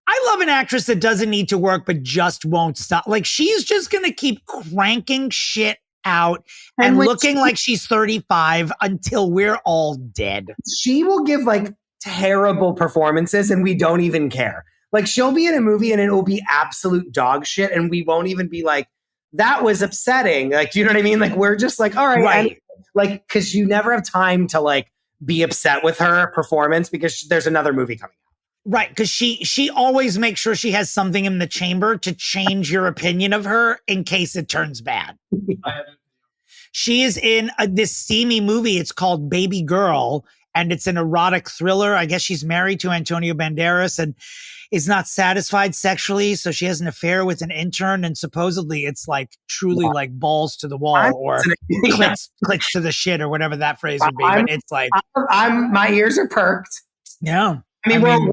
I love an actress that doesn't need to work, but just won't stop. Like, she's just going to keep cranking shit out and looking like she's 35 until we're all dead. She will give like terrible performances and we don't even care. Like she'll be in a movie and it will be absolute dog shit and we won't even be like, that was upsetting. Like, do you know what I mean? Like, we're just like, all right. Right. Like, cause you never have time to like be upset with her performance because there's another movie coming out. Right. Because she always makes sure she has something in the chamber to change your opinion of her in case it turns bad. She is in this steamy movie. It's called Baby Girl, and it's an erotic thriller. I guess she's married to Antonio Banderas and is not satisfied sexually. So she has an affair with an intern, and supposedly it's like truly like balls to the wall or clicks to the shit or whatever that phrase would be. But it's like, my ears are perked. Yeah. I mean,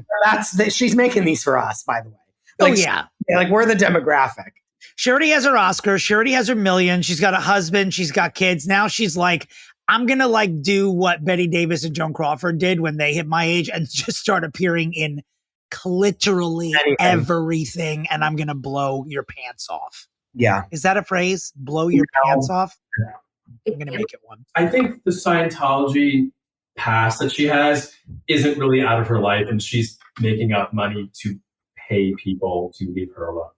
she's making these for us, by the way. Like, yeah. Like we're the demographic. She already has her Oscar. She already has her million. She's got a husband. She's got kids. Now she's like, I'm going to like do what Betty Davis and Joan Crawford did when they hit my age and just start appearing in literally everything. And I'm going to blow your pants off. Yeah. Is that a phrase? Blow your pants off? I'm going to make it one. I think the Scientology past that she has isn't really out of her life, and she's making up money to pay people to leave her alone.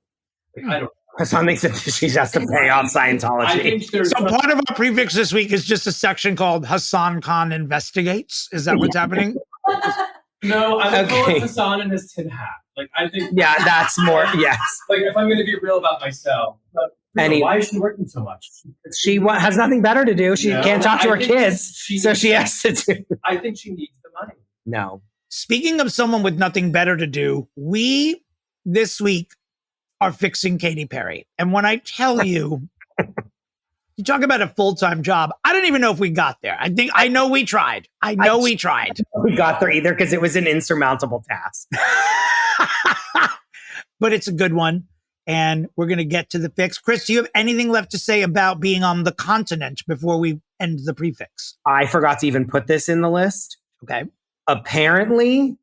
Like, I don't know. Hassan thinks that she has to pay off Scientology. I think So part of our Pre-Fixe this week is just a section called Hassan Khan Investigates. Is that what's happening? No, I'm going to call it Hassan and his tin hat. Like, I think... Yeah, that's more... Yes. Like, if I'm going to be real about myself... why is she working so much? She has nothing better to do. She can't talk to her kids, so she has to do... I think she needs the money. No. Speaking of someone with nothing better to do, we, this week, are fixing Katy Perry. And when I tell you, you talk about a full-time job, I don't even know if we got there. I know we tried. We tried. We got there either because it was an insurmountable task. But it's a good one. And we're going to get to the fix. Chris, do you have anything left to say about being on the continent before we end the Pre-Fixe? I forgot to even put this in the list. Okay. Apparently,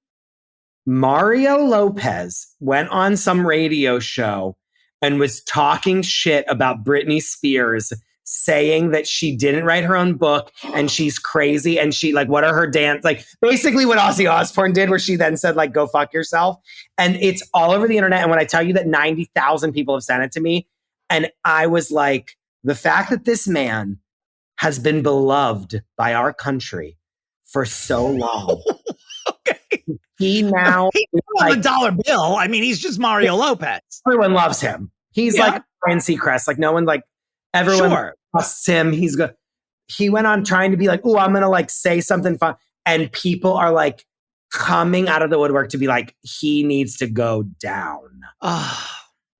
Mario Lopez went on some radio show and was talking shit about Britney Spears, saying that she didn't write her own book and she's crazy and she like, what are her dance? Like basically what Ozzy Osbourne did, where she then said like, go fuck yourself. And it's all over the internet. And when I tell you that 90,000 people have sent it to me, and I was like, the fact that this man has been beloved by our country for so long. Okay. He's on the dollar bill. I mean, he's just Mario Lopez. Everyone loves him. He's like Ryan Seacrest. Like no one like everyone trusts him. He's good. He went on trying to be like, oh, I'm going to like say something fun. And people are like coming out of the woodwork to be like, he needs to go down.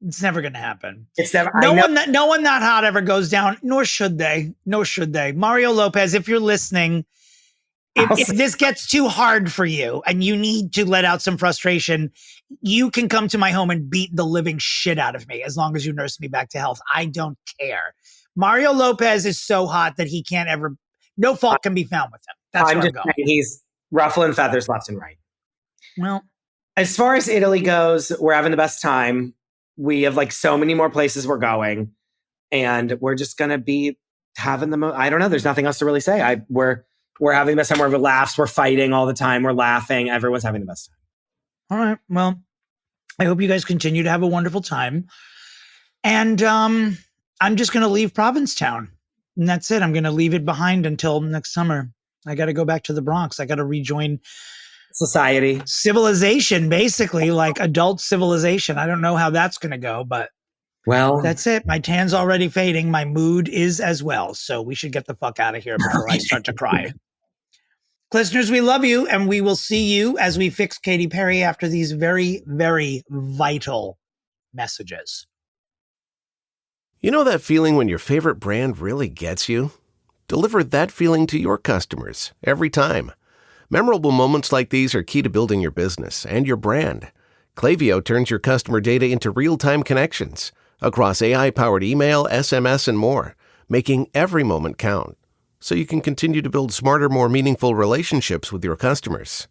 It's never going to happen. It's never. No one that hot ever goes down, nor should they. Mario Lopez, if you're listening, if this gets too hard for you and you need to let out some frustration, you can come to my home and beat the living shit out of me as long as you nurse me back to health. I don't care. Mario Lopez is so hot that he can't ever, no fault can be found with him. That's where I'm going. He's ruffling feathers left and right. Well, as far as Italy goes, we're having the best time. We have like so many more places we're going, and we're just going to be having the most, I don't know. There's nothing else to really say. We're having the best time. We're laughs. We're fighting all the time. We're laughing. Everyone's having the best time. All right. Well, I hope you guys continue to have a wonderful time. And I'm just going to leave Provincetown. And that's it. I'm going to leave it behind until next summer. I got to go back to the Bronx. I got to rejoin society. Civilization, basically, like adult civilization. I don't know how that's going to go, but well, that's it. My tan's already fading. My mood is as well. So we should get the fuck out of here before I start to cry. Listeners, we love you, and we will see you as we fix Katy Perry after these very, very vital messages. You know that feeling when your favorite brand really gets you? Deliver that feeling to your customers every time. Memorable moments like these are key to building your business and your brand. Klaviyo turns your customer data into real-time connections across AI-powered email, SMS, and more, making every moment count, so you can continue to build smarter, more meaningful relationships with your customers.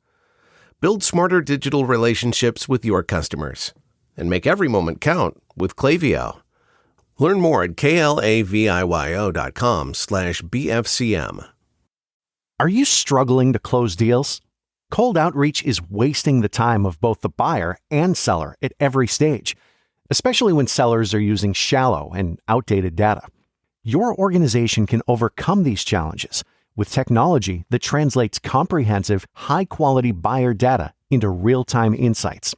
Build smarter digital relationships with your customers and make every moment count with Klaviyo. Learn more at klaviyo.com/BFCM. Are you struggling to close deals? Cold outreach is wasting the time of both the buyer and seller at every stage, especially when sellers are using shallow and outdated data. Your organization can overcome these challenges with technology that translates comprehensive, high-quality buyer data into real-time insights.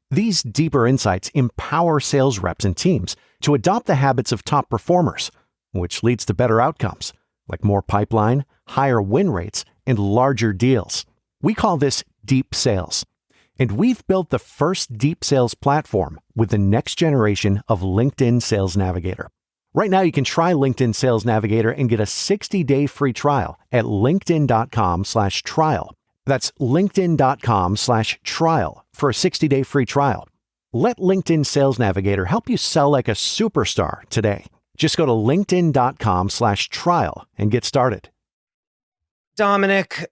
These deeper insights empower sales reps and teams to adopt the habits of top performers, which leads to better outcomes, like more pipeline, higher win rates, and larger deals. We call this deep sales. And we've built the first deep sales platform with the next generation of LinkedIn Sales Navigator. Right now, you can try LinkedIn Sales Navigator and get a 60-day free trial at linkedin.com/trial. That's linkedin.com/trial for a 60-day free trial. Let LinkedIn Sales Navigator help you sell like a superstar today. Just go to linkedin.com/trial and get started. Dominick,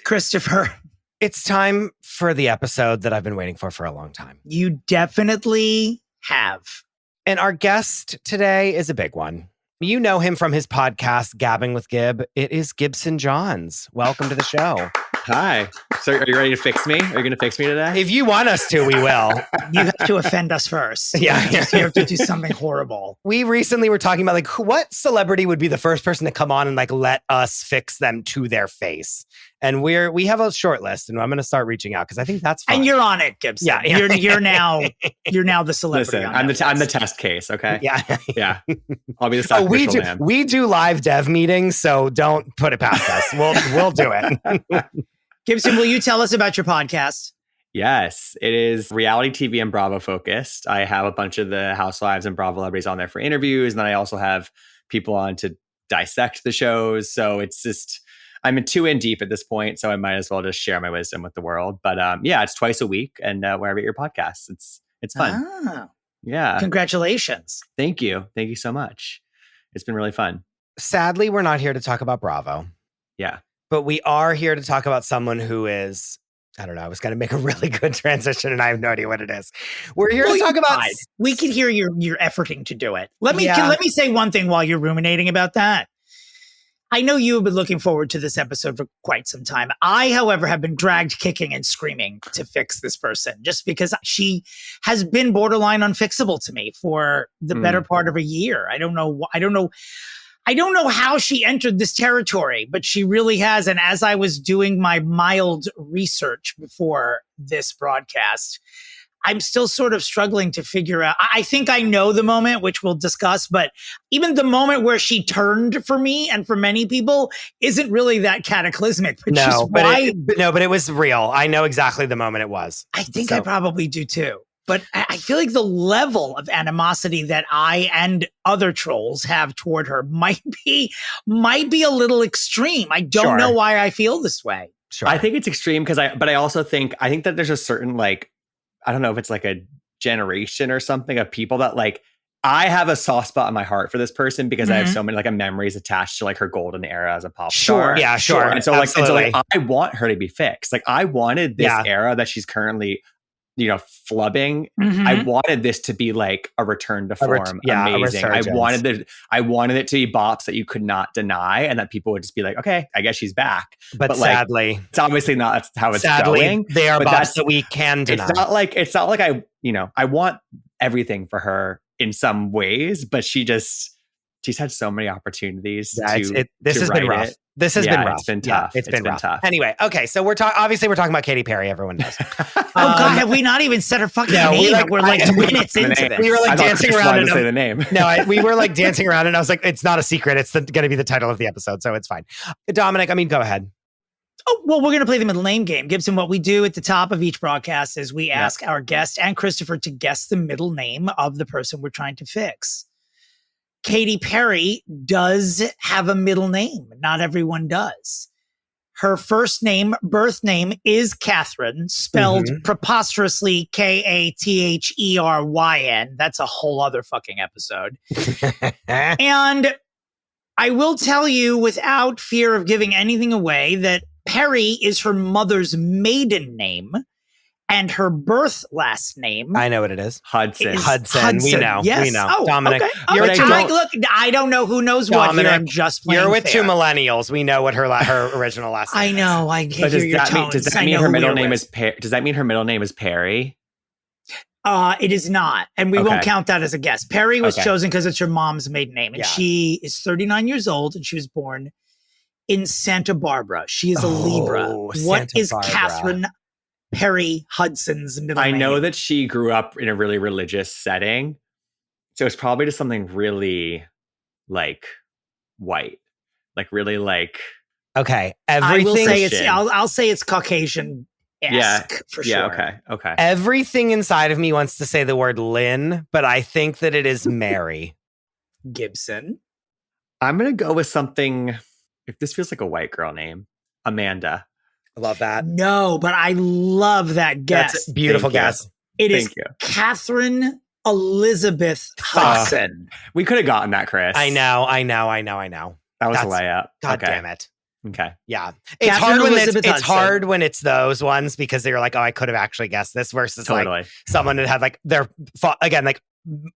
Christopher, it's time for the episode that I've been waiting for a long time. you definitely have. And our guest today is a big one. You know him from his podcast, Gabbing with Gib. It is Gibson Johns. Welcome to the show. Hi. So are you ready to fix me? Are you going to fix me today? If you want us to, we will. You have to offend us first. Yeah. You have to do something horrible. We recently were talking about what celebrity would be the first person to come on and let us fix them to their face. And we have a short list, and I'm going to start reaching out because I think that's fun. And you're on it, Gibson. Yeah. You're now the celebrity. Listen, on I'm that I'm the list. test case, okay? Yeah. Yeah. I'll be the sacrificial lamb. We do live dev meetings, so don't put it past us. We'll do it. Gibson, will you tell us about your podcast? Yes, it is reality TV and Bravo focused. I have a bunch of the Housewives and Bravo celebrities on there for interviews. And then I also have people on to dissect the shows. So it's just, I'm 2 in deep at this point. So I might as well just share my wisdom with the world. But yeah, it's twice a week. And wherever you get your podcasts, it's fun. Ah, Yeah. congratulations. Thank you. Thank you so much. It's been really fun. Sadly, we're not here to talk about Bravo. Yeah. But we are here to talk about someone who is, I don't know, I was going to make a really good transition and I have no idea what it is. We're here to talk about... We can hear you're efforting to do it. Let me say one thing while you're ruminating about that. I know you have been looking forward to this episode for quite some time. I, however, have been dragged kicking and screaming to fix this person just because she has been borderline unfixable to me for the better part of a year. I don't know how she entered this territory, but she really has. And as I was doing my mild research before this broadcast, I'm still sort of struggling to figure out. I think I know the moment, which we'll discuss, but even the moment where she turned for me and for many people isn't really that cataclysmic. But but it was real. I know exactly the moment it was. I think I probably do too. But I feel like the level of animosity that I and other trolls have toward her might be a little extreme. I don't know why I feel this way. Sure. I think it's extreme but I also think that there's a certain I don't know if it's a generation or something of people that I have a soft spot in my heart for this person because I have so many memories attached to her golden era as a pop star. Yeah, sure. And so I want her to be fixed. I wanted this era that she's currently flubbing. I wanted this to be a return to form. Amazing. I wanted it to be bops that you could not deny and that people would just be okay, I guess she's back. But sadly, it's obviously not how it's going. They are bops that we can deny. It's not like I want everything for her in some ways, but she's had so many opportunities. This has been rough. This has been rough. It's been tough. It's been tough. Anyway, okay, so we're talking about Katy Perry. Everyone knows. God, have we not even said her fucking name? We're 2 minutes into this. We were dancing around and say the name. No, we were dancing around, and I was it's not a secret. It's going to be the title of the episode, so it's fine. Dominick, go ahead. Oh, well, we're going to play the middle name game. Gibson, what we do at the top of each broadcast is we ask our guest and Christopher to guess the middle name of the person we're trying to fix. Katy Perry does have a middle name. Not everyone does. Her first name, birth name, is Catherine, spelled preposterously Katheryn. That's a whole other fucking episode. And I will tell you, without fear of giving anything away, that Perry is her mother's maiden name. And her birth last name, I know what it is. Hudson. We know. Yes. We know. Oh, Dominick, okay. Look, I don't know who knows Dominick, what here. I'm just playing You're with fair. 2 millennials. We know what her original last name I know. I can hear your tones. Does that mean her middle name is Does that mean her middle name is Perry? It is not. And we won't count that as a guess. Perry was chosen because it's her mom's maiden name. And she is 39 years old and she was born in Santa Barbara. She is a Libra. What is Catherine Perry Hudson's middle name? I know that she grew up in a really religious setting. So it's probably just something really white. Really okay. Everything. I'll say it's Caucasian-esque for sure. Yeah, okay. Everything inside of me wants to say the word Lynn, but I think that it is Mary. Gibson. I'm going to go with something, if this feels like a white girl name, Amanda. I love that. No, but I love that guess. That's a beautiful guess. It is Thank you. Catherine Elizabeth Hudson. We could have gotten that, Chris. I know. That was a layup. God Okay. damn it. Okay. Yeah. It's Catherine hard when Elizabeth it's Hudson. hard when it's those ones because they're like, oh, I could have actually guessed this versus Totally. like someone that had like their again, like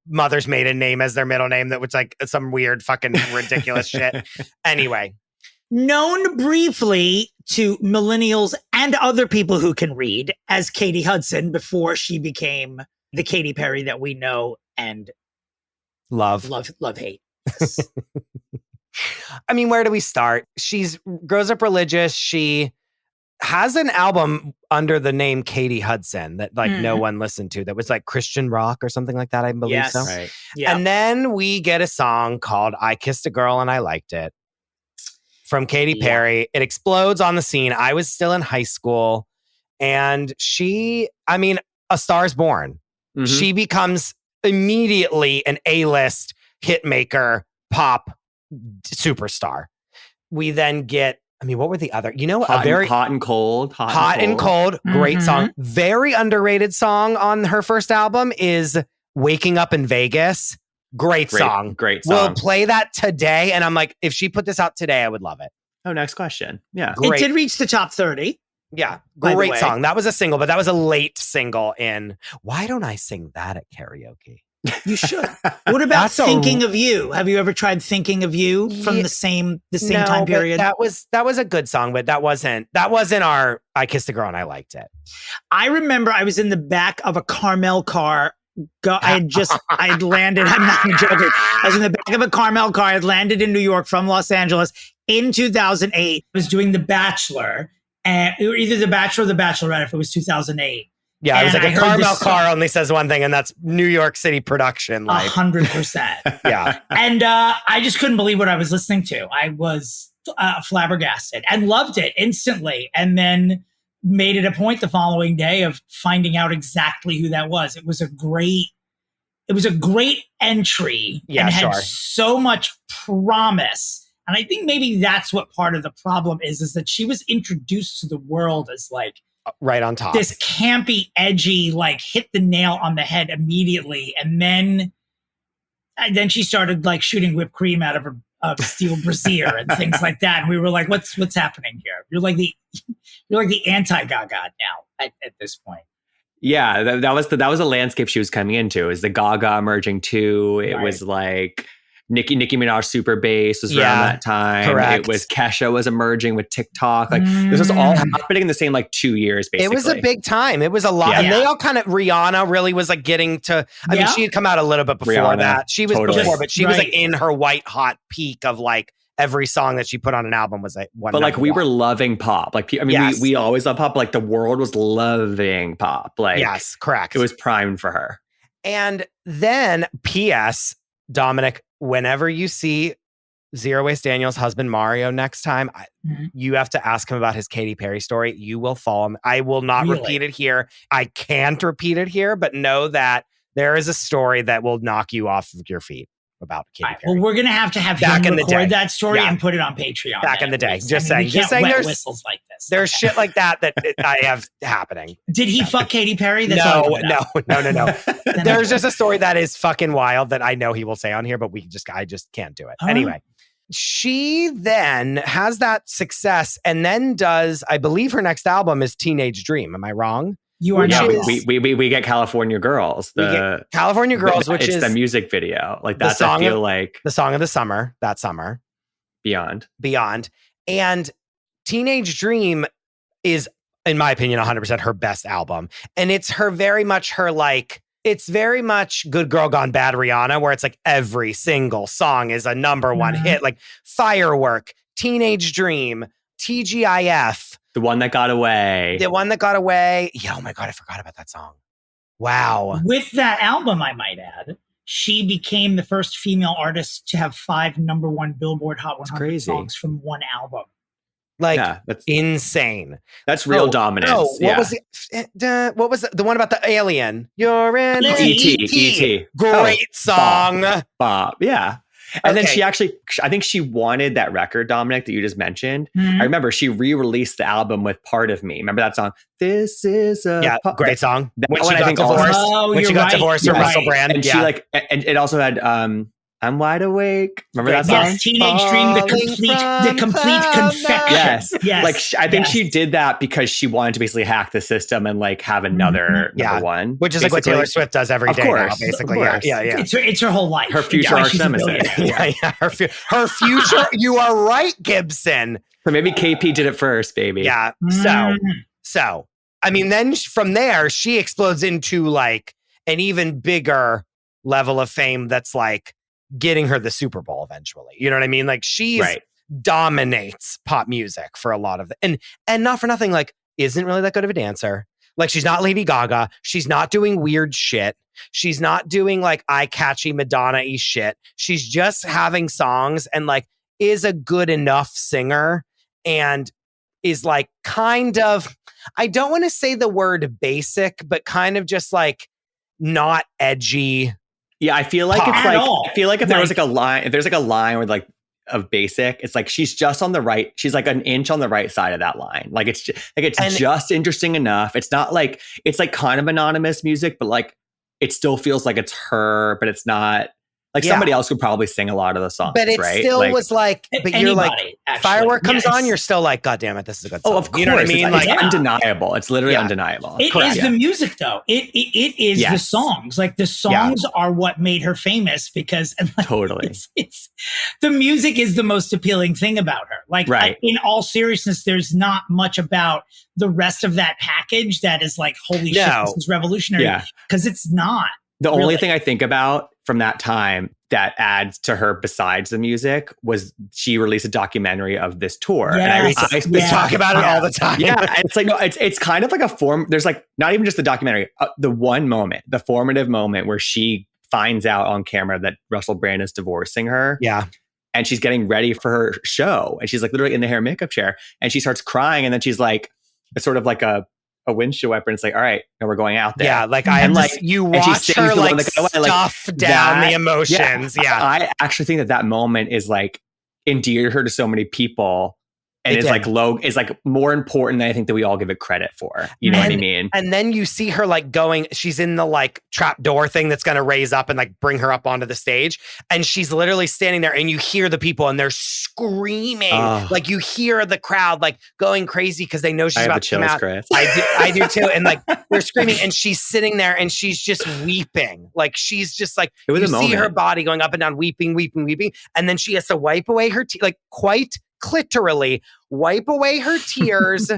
mother's maiden name as their middle name that was like some weird fucking ridiculous shit. Anyway. Known briefly to millennials and other people who can read as Katy Hudson before she became the Katy Perry that we know and Love, hate. I mean, where do we start? She's grows up religious. She has an album under the name Katy Hudson that like no one listened to that was like Christian rock or something like that. I believe Yes. so. Right. Yeah. And then we get a song called I Kissed a Girl and I Liked It from Katy Perry. It explodes on the scene. I was still in high school and A Star's Born. Mm-hmm. She becomes immediately an A-list hit maker, pop superstar. We then get, what were the other? Hot and Cold. Hot and Cold. Great song. Very underrated song on her first album is Waking Up in Vegas. Great song. Great song. We'll play that today. And I'm like, if she put this out today, I would love it. Oh, next question. Yeah. Great. It did reach the top 30. Yeah. By the Great way. song. That was a single, but that was a late single in Why Don't I Sing That at Karaoke? You should. What about Thinking of You? Have you ever tried Thinking of You from the same time period? That was a good song, but that wasn't our I Kissed a Girl and I Liked It. I remember I was in the back of a Carmel car. I had landed. I'm not even joking. I was in the back of a Carmel car. I had landed in New York from Los Angeles in 2008. I was doing The Bachelor, and either The Bachelor or The Bachelorette. If it was 2008. Yeah, it was And like I a heard Carmel this car only says one thing, and that's New York City production. Like 100%. Yeah. And I just couldn't believe what I was listening to. I was flabbergasted and loved it instantly. And then made it a point the following day of finding out exactly who that was. It was a great entry and had so much promise. And I think maybe that's what part of the problem is that she was introduced to the world as like, right on top. This campy, edgy, like hit the nail on the head immediately. And then she started like shooting whipped cream out of her steel brassiere and things like that. And we were like, what's happening here? You're like the anti-Gaga now at this point. Yeah, that was the landscape she was coming into. Is the Gaga emerging too? It was like Nicki Minaj Super Bass was around that time. Correct. It was Kesha was emerging with TikTok. Like this was all happening in the same like 2 years, basically. It was a big time. It was a lot. Yeah. And they all kind of, Rihanna really was like getting to, I mean, she had come out a little bit before Rihanna, that. She was totally. before, but she was like in her white hot peak of like every song that she put on an album was like one. But like we were loving pop. Like, I mean, we always loved pop. But, like the world was loving pop. Like, yes, correct. It was primed for her. And then P.S. Dominic, whenever you see Zero Waste Daniel's husband Mario next time, you have to ask him about his Katy Perry story. You will fall. I will not repeat it here. I can't repeat it here, but know that there is a story that will knock you off of your feet about Katy Perry. Well, we're going to have him record that story and put it on Patreon. Back in the day. Just saying there's whistles like this. There's shit like that I have happening. Did he fuck Katy Perry? That's No. There's just a story that is fucking wild that I know he will say on here, but I just can't do it. Anyway, she then has that success and then does, I believe her next album is Teenage Dream. Am I wrong? You are not. We get California Girls. We get California Girls, which is the music video. Like that's I feel like the song of the summer. That summer. Beyond. And Teenage Dream is, in my opinion, 100% her best album. And it's very much Good Girl Gone Bad Rihanna, where it's like every single song is a number one hit. Like Firework, Teenage Dream, TGIF. The One That Got Away. Yeah, oh my God, I forgot about that song. Wow. With that album, I might add, she became the first female artist to have 5 number one Billboard Hot 100 songs from one album. Like, that's insane. That's real dominance. What was the one about the alien? You're an E.T. Great song. Bob. Yeah. And then she actually, I think she wanted that record, Dominic, that you just mentioned. I remember she re-released the album with Part of Me. Remember that song? This is a great song. When she got divorced. When she got divorced from Russell Brand. And she like, and it also had I'm Wide Awake. Remember that song? Yes, Teenage Dream, the complete confection. Yes. Like I think she did that because she wanted to basically hack the system and like have another number one. Which is like what Taylor Swift does every day now, basically. Yeah. It's her whole life. Her future arch nemesis. Her future. You are right, Gibson. Or maybe KP did it first, baby. Yeah. So, I mean, then from there, she explodes into like an even bigger level of fame that's like getting her the Super Bowl eventually. You know what I mean? Like she's dominates pop music for a lot of and not for nothing, like isn't really that good of a dancer. Like she's not Lady Gaga. She's not doing weird shit. She's not doing like eye-catchy Madonna-y shit. She's just having songs and like is a good enough singer and is like kind of, I don't want to say the word basic, but kind of just like not edgy. Yeah, I feel like it's like I feel like if there was like a line, if there's like a line with like of basic, it's like she's just on the right. She's like an inch on the right side of that line. Like it's just interesting enough. It's not like it's like kind of anonymous music, but like it still feels like it's her, but it's not. Like somebody else could probably sing a lot of the songs, but it right? still like, was like, but you're like, actually. Firework comes on, you're still like, God damn it, this is a good song. Oh, of course. You know what I mean? It's undeniable. It's literally undeniable. It is the music, though. It is the songs. Like the songs are what made her famous because totally, it's the music is the most appealing thing about her. Like in all seriousness, there's not much about the rest of that package that is like, holy shit, this is revolutionary. Because it's not. The only thing I think about from that time that adds to her besides the music was she released a documentary of this tour. Yes. And we talk about it all the time. Yeah. It's like, no, it's kind of like a form. There's like, not even just the documentary, the one moment, the formative moment where she finds out on camera that Russell Brand is divorcing her. Yeah. And she's getting ready for her show. And she's like literally in the hair and makeup chair. And she starts crying. And then she's like, it's sort of like a windshield wiper, and it's like, all right, now we're going out there. Yeah, like I am like you watch her like stuff down the emotions. Yeah, I actually think that moment is like endeared her to so many people, and is like more important than I think that we all give it credit for. You know what I mean? And then you see her like going, she's in the like trap door thing that's going to raise up and like bring her up onto the stage. And she's literally standing there and you hear the people and they're screaming. Like you hear the crowd like going crazy because they know she's about to come out. Chris. I do too. And like they're screaming and she's sitting there and she's just weeping. Like she's just like, it was you a moment. See her body going up and down, weeping. And then she has to wipe away her like quite clitorally wipe away her tears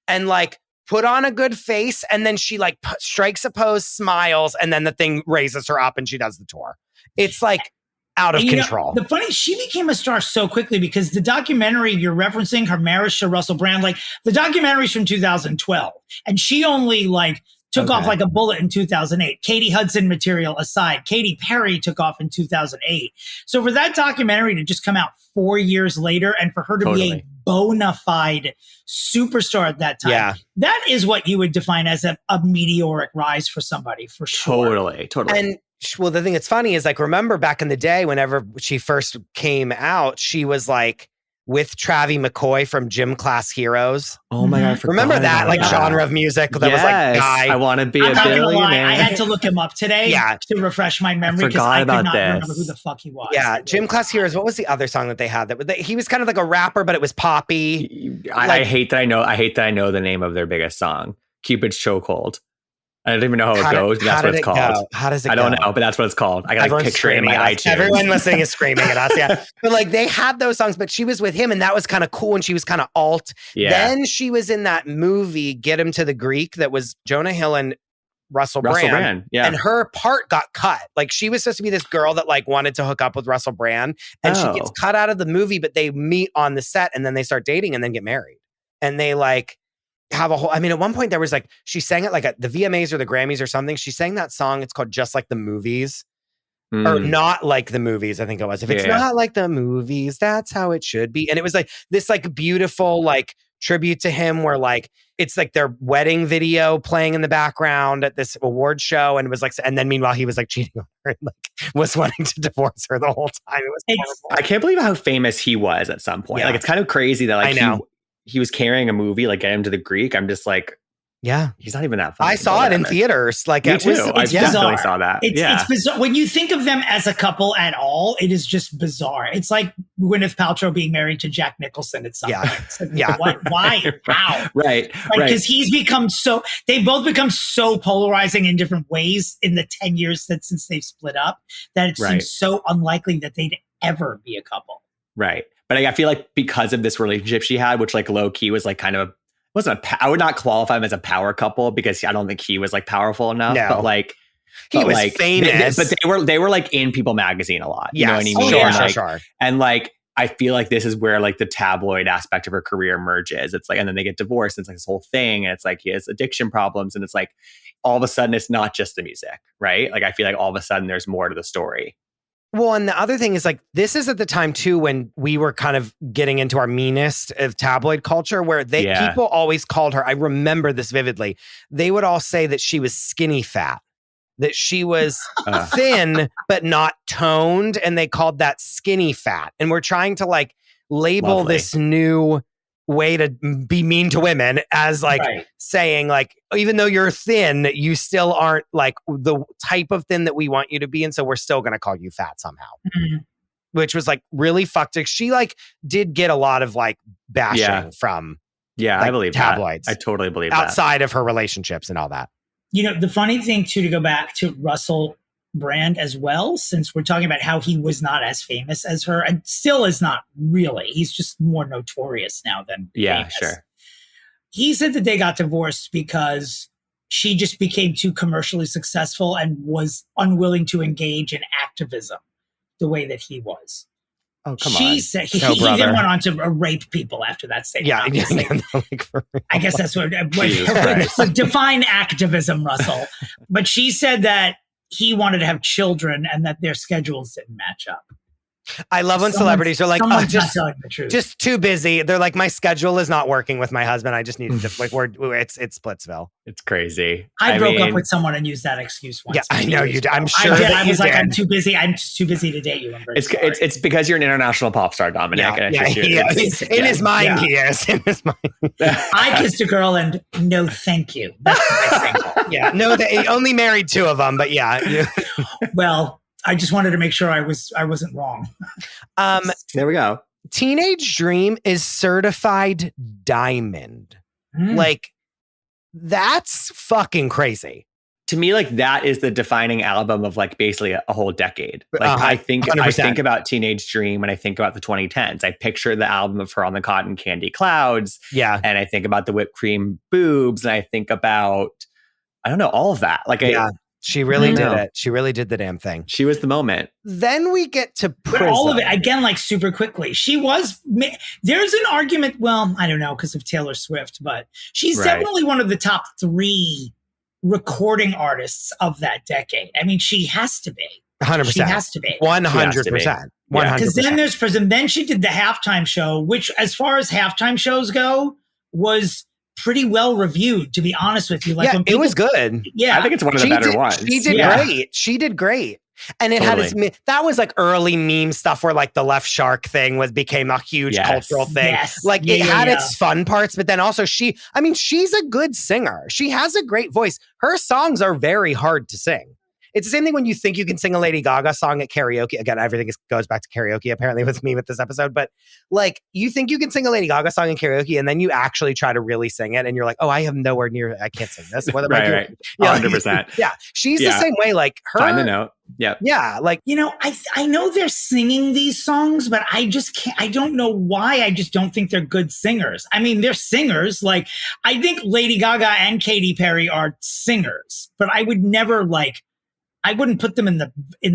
and like put on a good face, and then she like strikes a pose, smiles, and then the thing raises her up and she does the tour. It's like out of control. The funny, she became a star so quickly because the documentary you're referencing, her marriage to Russell Brand, like the documentary's from 2012, and she only like took off like a bullet in 2008. Katie Hudson material aside, Katy Perry took off in 2008. So for that documentary to just come out 4 years later and for her to be a bona fide superstar at that time, that is what you would define as a meteoric rise for somebody, for sure. Totally. And well, the thing that's funny is like, remember back in the day, whenever she first came out, she was like with Travie McCoy from Gym Class Heroes. Oh my God. Remember that like genre of music that was like, I want to be a billionaire. I had to look him up today to refresh my memory because I could not remember who the fuck he was. Yeah, Gym Class Heroes. What was the other song that they had? He was kind of like a rapper, but it was poppy. I hate that I know the name of their biggest song, Cupid's Chokehold. I don't even know how it goes, but that's what it's called. How does it go? I don't know, but that's what it's called. I got like picture it in my iTunes. Everyone listening is screaming at us, yeah. But like they had those songs, but she was with him and that was kind of cool and she was kind of alt. Yeah. Then she was in that movie, Get Him to the Greek, that was Jonah Hill and Russell Brand. Yeah. And her part got cut. Like she was supposed to be this girl that like wanted to hook up with Russell Brand and she gets cut out of the movie, but they meet on the set and then they start dating and then get married. And they like have a whole, I mean, at one point there was like, she sang it like at the VMAs or the Grammys or something. She sang that song. It's called Just Like the Movies or Not Like the Movies. I think it was. If it's not like the movies, that's how it should be. And it was like this like beautiful, like tribute to him where like it's like their wedding video playing in the background at this award show, and it was like, and then meanwhile he was like cheating on her and like was wanting to divorce her the whole time. It was horrible. I can't believe how famous he was at some point. Like it's kind of crazy that like he was carrying a movie, like Get Him to the Greek. I'm just like, yeah, he's not even that funny. I saw it in theaters. Like me too. I bizarre. definitely saw that. It's bizarre. When you think of them as a couple at all, it is just bizarre. It's like Gwyneth Paltrow being married to Jack Nicholson at some point. Yeah. What? Why? How? Right. Because he's become they've both become so polarizing in different ways in the 10 years since they've split up that it seems so unlikely that they'd ever be a couple. Right. But I feel like because of this relationship she had, which like low key was like kind of I would not qualify him as a power couple because I don't think he was like powerful enough. No. But like he was like, famous. But they were like in People magazine a lot. You know what I mean? Sure. And like I feel like this is where like the tabloid aspect of her career emerges. It's like, and then they get divorced. And it's like this whole thing. And it's like he has addiction problems. And it's like all of a sudden it's not just the music, right? Like I feel like all of a sudden there's more to the story. Well, and the other thing is like, this is at the time too, when we were kind of getting into our meanest of tabloid culture where people always called her. I remember this vividly. They would all say that she was skinny fat, that she was thin, but not toned. And they called that skinny fat. And we're trying to like label this new way to be mean to women as like saying like, even though you're thin, you still aren't like the type of thin that we want you to be. And so we're still going to call you fat somehow, which was like really fucked. She like did get a lot of like bashing from like, I believe tabloids. I totally believe outside of her relationships and all that. You know, the funny thing too, to go back to Russell Brand as well, since we're talking about how he was not as famous as her and still is not really. He's just more notorious now than famous. Sure. He said that they got divorced because she just became too commercially successful and was unwilling to engage in activism the way that he was. Oh, come on. She said he then went on to rape people after that statement. I guess that's what so define activism, Russell. But she said that he wanted to have children and that their schedules didn't match up. I love when celebrities are like, oh, just too busy. They're like, my schedule is not working with my husband. I just need to like, it's Splitsville. It's crazy. I broke up with someone and used that excuse once. Yeah, I know you did. I'm sure. I was like, I'm too busy. I'm just too busy to date you. It's because you're an international pop star, Dominic. In his mind, he is. In his mind. I kissed a girl and no, thank you. That's what I think. Yeah, no, he only married 2 of them, but yeah. Well, I just wanted to make sure I wasn't wrong. There we go. Teenage Dream is certified diamond. Like, that's fucking crazy. To me, like that is the defining album of like basically a whole decade. Like I think about Teenage Dream and I think about the 2010s. I picture the album of her on the cotton candy clouds. Yeah. And I think about the whipped cream boobs. And I think about, I don't know, all of that. Like she really did it. She really did the damn thing. She was the moment. Then we get to Prism. But all of it, again, like super quickly. She was, there's an argument, well, I don't know, because of Taylor Swift, but she's definitely one of the top 3 recording artists of that decade. I mean, she has to be. 100%. She has to be. 100%. 100%. Because then there's Prism. Then she did the halftime show, which as far as halftime shows go, was pretty well reviewed, to be honest with you. Like it was good. Yeah. I think it's one of the better ones. She did great. She did great. And it had that was like early meme stuff where like the left shark thing became a huge cultural thing. Yes. Like it had its fun parts, but then also she's a good singer. She has a great voice. Her songs are very hard to sing. It's the same thing when you think you can sing a Lady Gaga song at karaoke. Again, everything goes back to karaoke apparently with me with this episode. But like you think you can sing a Lady Gaga song in karaoke and then you actually try to really sing it and you're like, oh, I have nowhere near, I can't sing this. What am I doing? Right. 100%. Yeah. She's the same way. Like her. Find the note. Yeah. Yeah. Like, you know, I know they're singing these songs, but I just can't, I don't know why. I just don't think they're good singers. I mean, they're singers. Like, I think Lady Gaga and Katy Perry are singers, but I would never I wouldn't put them in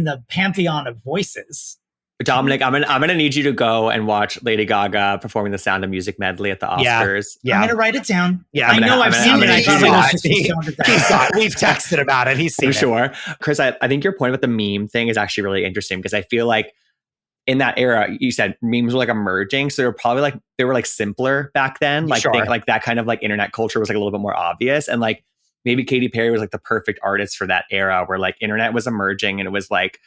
the pantheon of voices. Dominic, I'm gonna need you to go and watch Lady Gaga performing the Sound of Music medley at the Oscars. Yeah. I'm gonna write it down. Yeah, I know I've seen it. He saw it. We've texted about it. He's seen it. Sure. Chris, I think your point about the meme thing is actually really interesting because I feel like in that era, you said memes were like emerging. So they were probably like, they were like simpler back then. Like, like that kind of like internet culture was like a little bit more obvious. And like maybe Katy Perry was like the perfect artist for that era where like internet was emerging and it was like,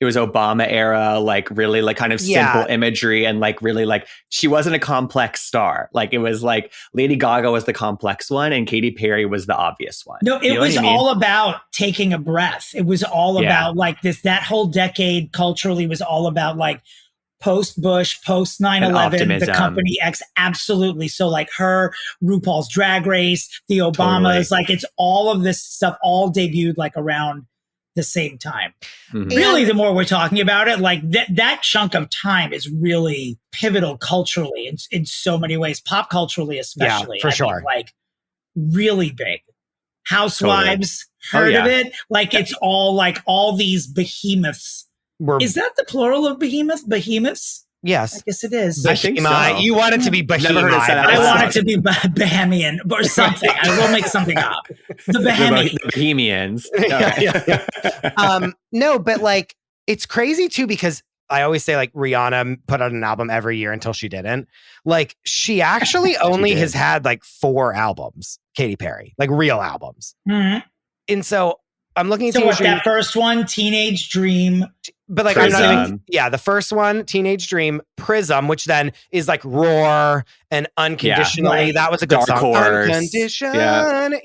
it was Obama era, like really like kind of simple imagery and like really like she wasn't a complex star. Like it was like Lady Gaga was the complex one and Katy Perry was the obvious one. No, it was all about taking a breath. It was all about like that whole decade culturally was all about like post-Bush, post 9/11, the company X. Absolutely. So like her, RuPaul's Drag Race, the Obamas, like it's all of this stuff all debuted like around the same time. Really, the more we're talking about it, like that chunk of time is really pivotal culturally in so many ways, pop culturally especially. Yeah, for sure. Mean, like really big. Housewives, heard of it? Like it's all like all these behemoths. Is that the plural of behemoth? Behemoths? Yes. I guess it is. I think so. You want it to be Behemoth. I want it to be Bahamian or something. I will make something up. The Bahamians. No, but like, it's crazy too, because I always say like Rihanna put out an album every year until she didn't. Like she actually only has had like 4 albums, Katy Perry, like real albums. And so I'm looking at that first one, Teenage Dream. But like, Prism. I'm not even, the first one, Teenage Dream, Prism, which then is like Roar and Unconditionally. Yeah, that was a good Dark song. Horse. Uncondition.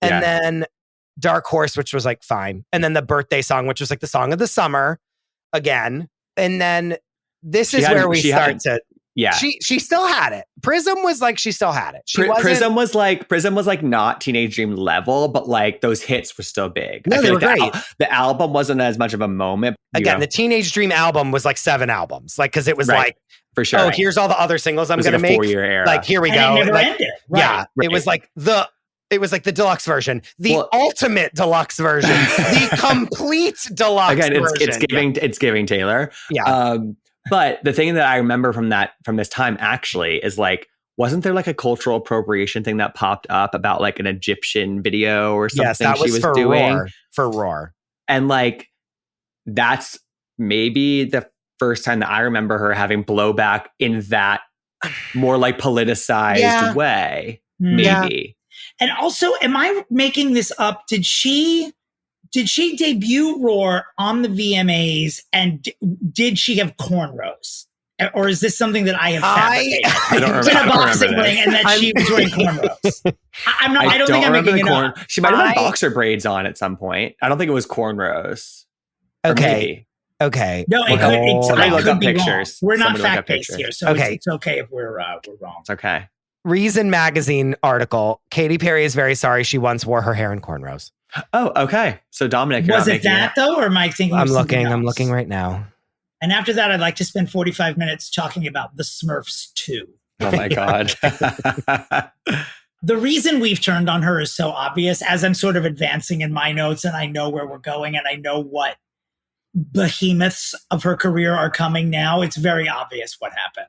And then Dark Horse, which was like fine. And then the birthday song, which was like the song of the summer again. And then this is where we start to. Yeah. She still had it. Prism was like, she still had it. Prism was like not Teenage Dream level, but like those hits were still big. No, they were great. The album wasn't as much of a moment. Again, the Teenage Dream album was like 7 albums. Like, cause it was like, for sure. Oh, here's all the other singles I'm going to make. 4-year era. Like, here we go. It never like, ended. Yeah. It was like it was like the deluxe version, the ultimate deluxe version, the complete deluxe version. Again, it's giving Taylor. Yeah. But the thing that I remember from this time actually is like, wasn't there like a cultural appropriation thing that popped up about like an Egyptian video or something? Yes, that was she was for doing for Roar. And like, that's maybe the first time that I remember her having blowback in that more like politicized way. Maybe. And also, am I making this up? Did she debut Roar on the VMAs, and did she have cornrows? Or is this something that I have fabricated? I don't remember. In a boxing ring, and that she was wearing cornrows. I don't think I'm making it up. She might have had boxer braids on at some point. I don't think it was cornrows. Okay. No, it could be pictures. Wrong. We're not fact-based here, so it's okay if we're wrong. It's okay. Reason magazine article, Katy Perry is very sorry she once wore her hair in cornrows. Oh, okay. So Dominic, was it that though, or am I thinking? I'm looking right now. And after that, I'd like to spend 45 minutes talking about the Smurfs 2. Oh my God. The reason we've turned on her is so obvious as I'm sort of advancing in my notes and I know where we're going and I know what behemoths of her career are coming now. It's very obvious what happened.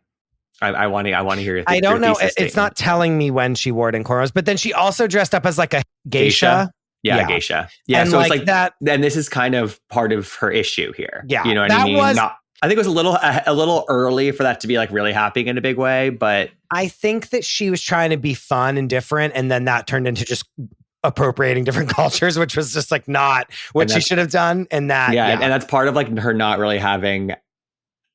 I want to hear your I don't know. It's not telling me when she wore it in cornrows, but then she also dressed up as like a geisha. Yeah, geisha. Yeah, and so like it's like that. And this is kind of part of her issue here. Yeah, you know what I mean. I think it was a little early for that to be like really happening in a big way, but I think that she was trying to be fun and different, and then that turned into just appropriating different cultures, which was just like not what she should have done. And that, and that's part of like her not really having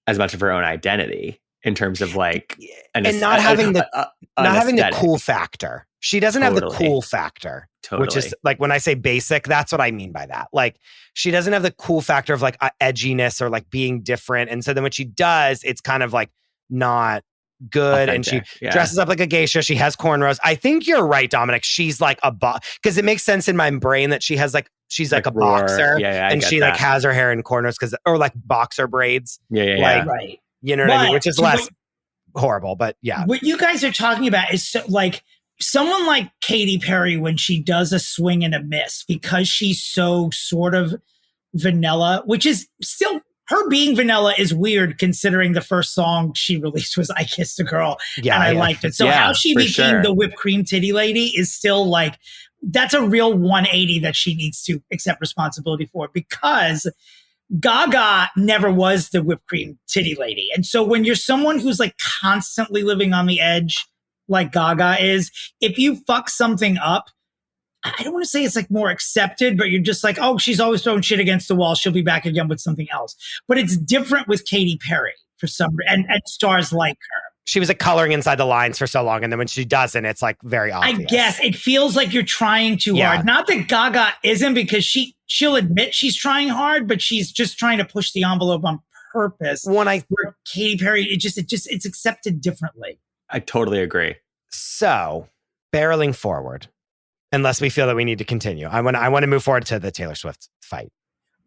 as much of her own identity in terms of like, not having the cool factor. She doesn't have the cool factor, which is like when I say basic, that's what I mean by that. Like she doesn't have the cool factor of like edginess or like being different. And so then when she does, it's kind of like not good. Authentic, and she dresses up like a geisha. She has cornrows. I think you're right, Dominic. She's like because it makes sense in my brain that she's like a boxer. And she like has her hair in cornrows or like boxer braids. Right. You know what I mean? Which is less horrible, but yeah. What you guys are talking about is so, like someone like Katy Perry when she does a swing and a miss because she's so sort of vanilla, which is still her being vanilla is weird considering the first song she released was I Kissed a Girl and I liked it. So how she became the whipped cream titty lady is still like, that's a real 180 that she needs to accept responsibility for because Gaga never was the whipped cream titty lady. And so when you're someone who's like constantly living on the edge, like Gaga is, if you fuck something up, I don't want to say it's like more accepted, but you're just like, oh, she's always throwing shit against the wall. She'll be back again with something else. But it's different with Katy Perry for some reason, and stars like her. She was like coloring inside the lines for so long. And then when she doesn't, it's like very obvious. I guess it feels like you're trying too hard. Not that Gaga isn't, because she'll admit she's trying hard, but she's just trying to push the envelope on purpose. Where Katy Perry, it's accepted differently. I totally agree. So, barreling forward, unless we feel that we need to continue, I want to move forward to the Taylor Swift fight.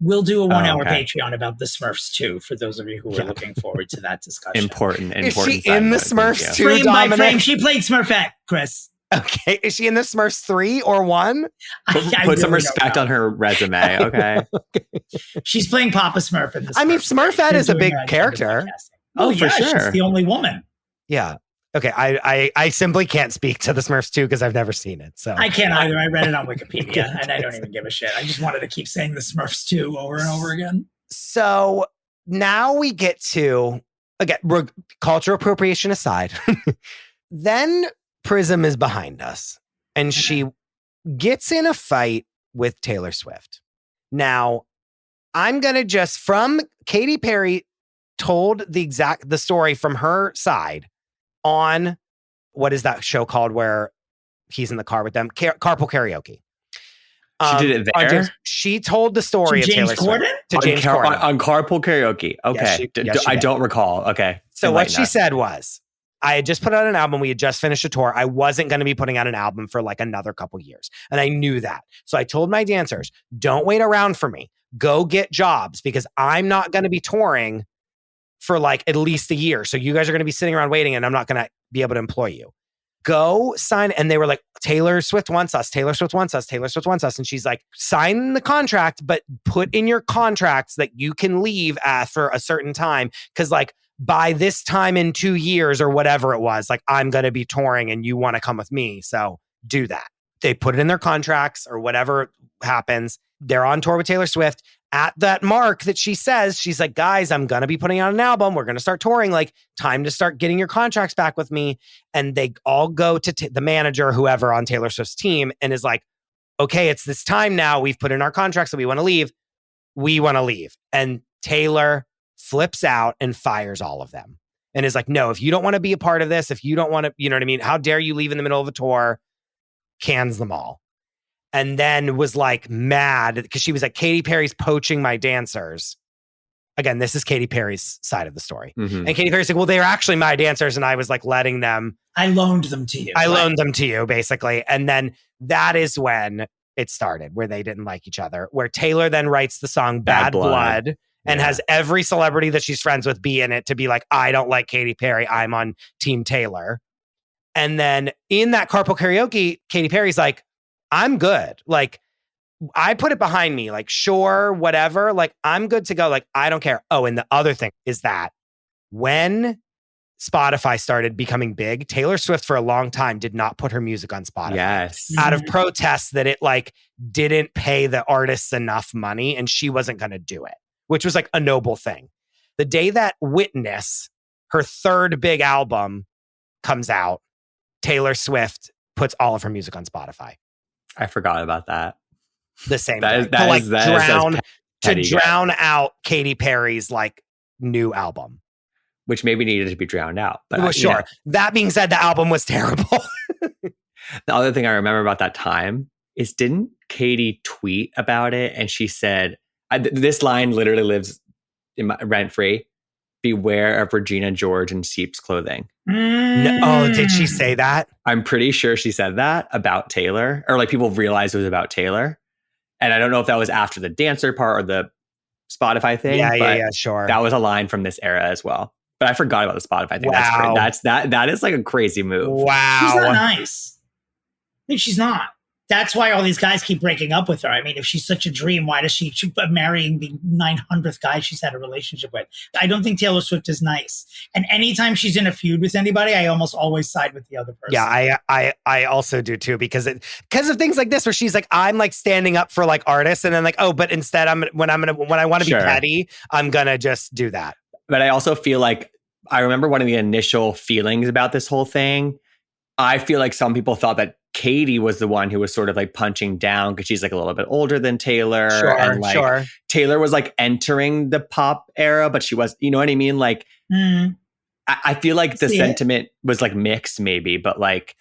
We'll do a 1 hour Patreon about the Smurfs too, for those of you who are looking forward to that discussion. Important. Is she in the Smurfs too, frame Dominic? by frame, she played Smurfette, Chris. Okay, is she in the Smurfs 3 or 1? Put some respect on her resume, okay? She's playing Papa Smurf in this. I mean, Smurfette is a big character. Oh, for sure. She's the only woman. Yeah. Okay, I simply can't speak to the Smurfs 2 because I've never seen it. So I can't either. I read it on Wikipedia and I don't even give a shit. I just wanted to keep saying the Smurfs 2 over and over again. So now we get to, again, cultural appropriation aside, then Prism is behind us and she gets in a fight with Taylor Swift. Now, I'm going to just, from Katy Perry told the story from her side on, what is that show called where he's in the car with them? Carpool Karaoke. She did it there? She told the story to of Taylor James Corden? Swift. To James Corden. On Carpool Karaoke. Okay. She I don't recall. Okay. So what she said was, I had just put out an album. We had just finished a tour. I wasn't going to be putting out an album for like another couple years. And I knew that. So I told my dancers, don't wait around for me. Go get jobs because I'm not going to be touring for like at least a year. So you guys are going to be sitting around waiting and I'm not going to be able to employ you. Go sign. And they were like, Taylor Swift wants us. Taylor Swift wants us. Taylor Swift wants us. And she's like, sign the contract, but put in your contracts that you can leave after a certain time. Cause like by this time in 2 years or whatever it was, like I'm going to be touring and you want to come with me. So do that. They put it in their contracts or whatever happens. They're on tour with Taylor Swift. At that mark that she says, she's like, guys, I'm going to be putting out an album. We're going to start touring. Like, time to start getting your contracts back with me. And they all go to the manager, whoever on Taylor Swift's team, and is like, okay, it's this time now. We've put in our contracts that we want to leave. We want to leave. And Taylor flips out and fires all of them and is like, no, if you don't want to be a part of this, if you don't want to, you know what I mean? How dare you leave in the middle of a tour? Cans them all. And then was like mad because she was like, Katy Perry's poaching my dancers. Again, this is Katy Perry's side of the story. Mm-hmm. And Katy Perry's like, well, they're actually my dancers. And I was like letting them. I loaned them to you. I loaned them to you, basically. And then that is when it started, where they didn't like each other, where Taylor then writes the song Bad Blood and has every celebrity that she's friends with be in it to be like, I don't like Katy Perry. I'm on Team Taylor. And then in that Carpool Karaoke, Katy Perry's like, I'm good. Like, I put it behind me. Like, sure, whatever. Like, I'm good to go. Like, I don't care. Oh, and the other thing is that when Spotify started becoming big, Taylor Swift for a long time did not put her music on Spotify. Yes. Out of protest that it like didn't pay the artists enough money and she wasn't going to do it, which was like a noble thing. The day that Witness, her third big album, comes out, Taylor Swift puts all of her music on Spotify. I forgot about that. The same thing. To drown out Katy Perry's like new album. Which maybe needed to be drowned out. But well, sure. That being said, the album was terrible. The other thing I remember about that time is, didn't Katy tweet about it? And she said, this line literally lives in my rent-free. Beware of Regina George and Seep's clothing. No, oh, did she say that? I'm pretty sure she said that about Taylor, or like people realized it was about Taylor. And I don't know if that was after the dancer part or the Spotify thing. Yeah, sure. That was a line from this era as well. But I forgot about the Spotify thing. Wow. That is like a crazy move. Wow. She's not nice. I mean, she's not. That's why all these guys keep breaking up with her. I mean, if she's such a dream, why does she marrying the 900th guy she's had a relationship with? I don't think Taylor Swift is nice. And anytime she's in a feud with anybody, I almost always side with the other person. Yeah, I also do too, because of things like this where she's like, I'm like standing up for like artists, and then like, oh, but instead when I want to be petty, I'm gonna just do that. But I also feel like I remember one of the initial feelings about this whole thing. I feel like some people thought that Katy was the one who was sort of like punching down because she's like a little bit older than Taylor. And like Taylor was like entering the pop era, but she was, you know what I mean? Like, I feel like the sentiment was like mixed maybe, but like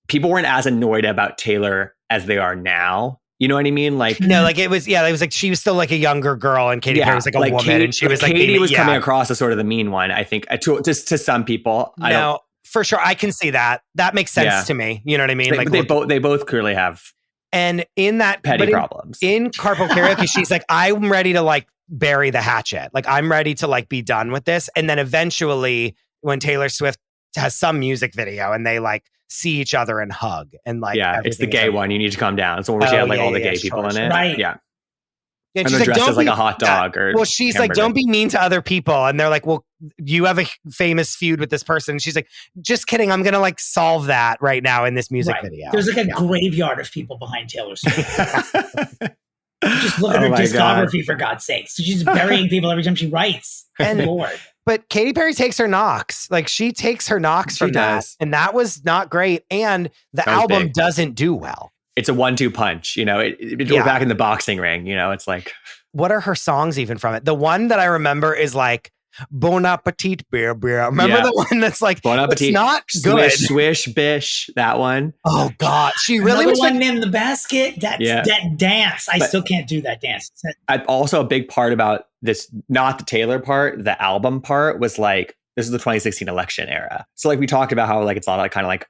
people weren't as annoyed about Taylor as they are now. You know what I mean? Like, no, like it was like she was still like a younger girl, and Katy Perry was like a woman, Katy, and she was like Katy was coming across as sort of the mean one, I think, to some people. No, for sure, I can see that. That makes sense to me. You know what I mean? They both clearly have, and in that petty problems. In Carpool Karaoke, she's like, I'm ready to like bury the hatchet. Like I'm ready to like be done with this. And then eventually, when Taylor Swift has some music video, and they like see each other and hug, and like, it's the gay one. You need to calm down. It's the one where she had like all the gay people in it. Right. Yeah. And and she's they're like, dressed as like a hot dog or well, she's like, don't be mean to other people. And they're like, well, you have a famous feud with this person. And she's like, just kidding. I'm going to like solve that right now in this music video. There's like a graveyard of people behind Taylor Swift. Just look at her discography, for God's sakes. So she's burying people every time she writes. And Lord. But Katy Perry takes her knocks. Like she takes her knocks from that. And that was not great. And the album doesn't do well. It's a 1-2 punch, you know, we're back in the boxing ring, you know, it's like. What are her songs even from it? The one that I remember is like, Bon Appetit, beer. Remember the one that's like, Bon Appetit, it's not good. Swish, swish, bish, that one. Oh God. She really was one in the basket. That dance. I still can't do that dance. Also a big part about this, not the Taylor part, the album part was like, this is the 2016 election era. So like we talked about how like, it's a lot of like, kind of like,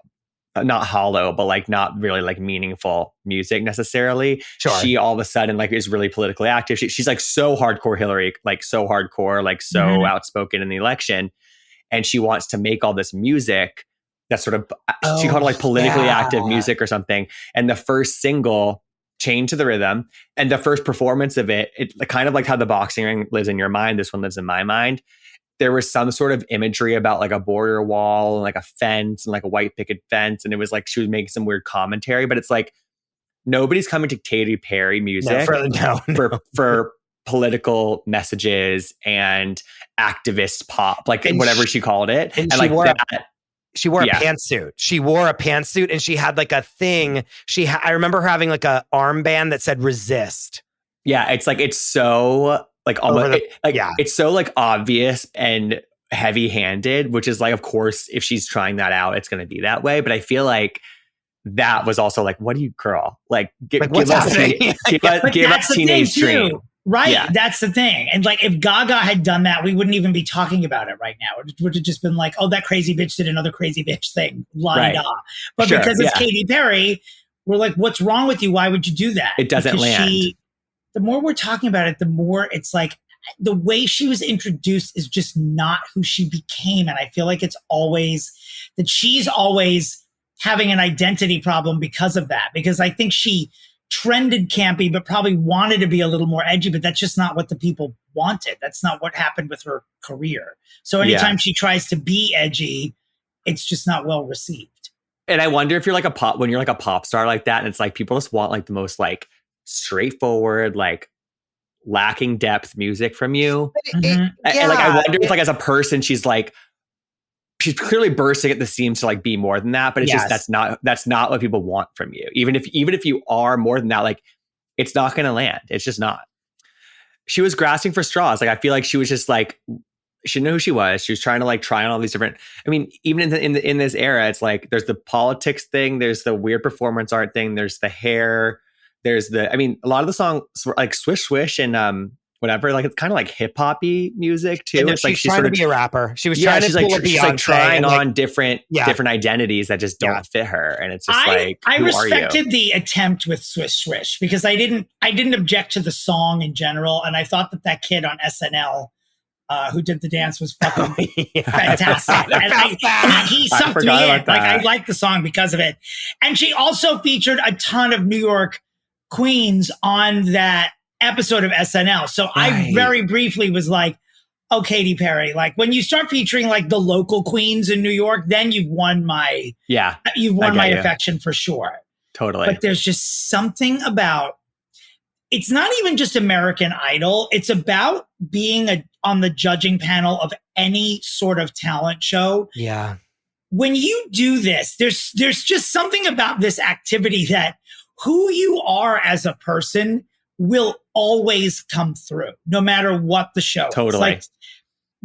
not hollow, but like not really like meaningful music necessarily. Sure. She all of a sudden like is really politically active. She's like so hardcore Hillary, like so hardcore, like so outspoken in the election. And she wants to make all this music that's sort of, she called it like politically active music or something. And the first single, Chained to the Rhythm, and the first performance of it kind of like how the boxing ring lives in your mind, this one lives in my mind. There was some sort of imagery about like a border wall and like a fence and like a white picket fence. And it was like, she was making some weird commentary, but it's like, nobody's coming to Katy Perry music for political messages and activist pop, like and whatever she called it. And like she wore a pantsuit. She wore a pantsuit, and she had like a thing. I remember her having like a armband that said resist. Yeah. It's like, it's so like almost it's so like obvious and heavy-handed, which is like, of course, if she's trying that out, it's going to be that way. But I feel like that was also like, what do you, girl? Like, give us Teenage Dream. Right. Yeah. That's the thing. And like, if Gaga had done that, we wouldn't even be talking about it right now. It would have just been like, oh, that crazy bitch did another crazy bitch thing. La-di-da. But because it's Katy Perry, we're like, what's wrong with you? Why would you do that? It doesn't land. The more we're talking about it, the more it's like the way she was introduced is just not who she became. And I feel like it's always that she's always having an identity problem because of that. Because I think she trended campy, but probably wanted to be a little more edgy, but that's just not what the people wanted. That's not what happened with her career. So anytime she tries to be edgy, it's just not well received. And I wonder if you're like when you're like a pop star like that, and it's like people just want like the most like straightforward, like lacking depth music from you. And like I wonder if like as a person she's clearly bursting at the seams to like be more than that, but it's just that's not what people want from you. Even if you are more than that, like it's not going to land. It's just not. She was grasping for straws. Like I feel like she was just like, she didn't know who she was. She was trying to like try on all these different. I mean, even in this era, it's like there's the politics thing, there's the weird performance art thing, there's the hair. There's a lot of the songs like Swish Swish and whatever, like it's kind of like hip hoppy music too. It's like she's trying to be a rapper. She was trying to she's like trying on different identities that just don't fit her. And it's just I respected the attempt with Swish Swish because I didn't object to the song in general. And I thought that kid on SNL, who did the dance, was fucking fantastic. And he sucked me in. Like, I liked the song because of it. And she also featured a ton of New York queens on that episode of SNL. So I very briefly was like, oh, Katy Perry. Like, when you start featuring like the local queens in New York, then you've won my affection for sure. Totally. But there's just something about, it's not even just American Idol. It's about being on the judging panel of any sort of talent show. Yeah. When you do this, there's just something about this activity that who you are as a person will always come through, no matter what the show is. Totally. Like,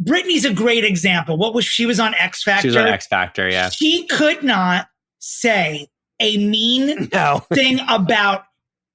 Britney's a great example. She was on X Factor? She was on X Factor, yeah. She could not say a mean thing about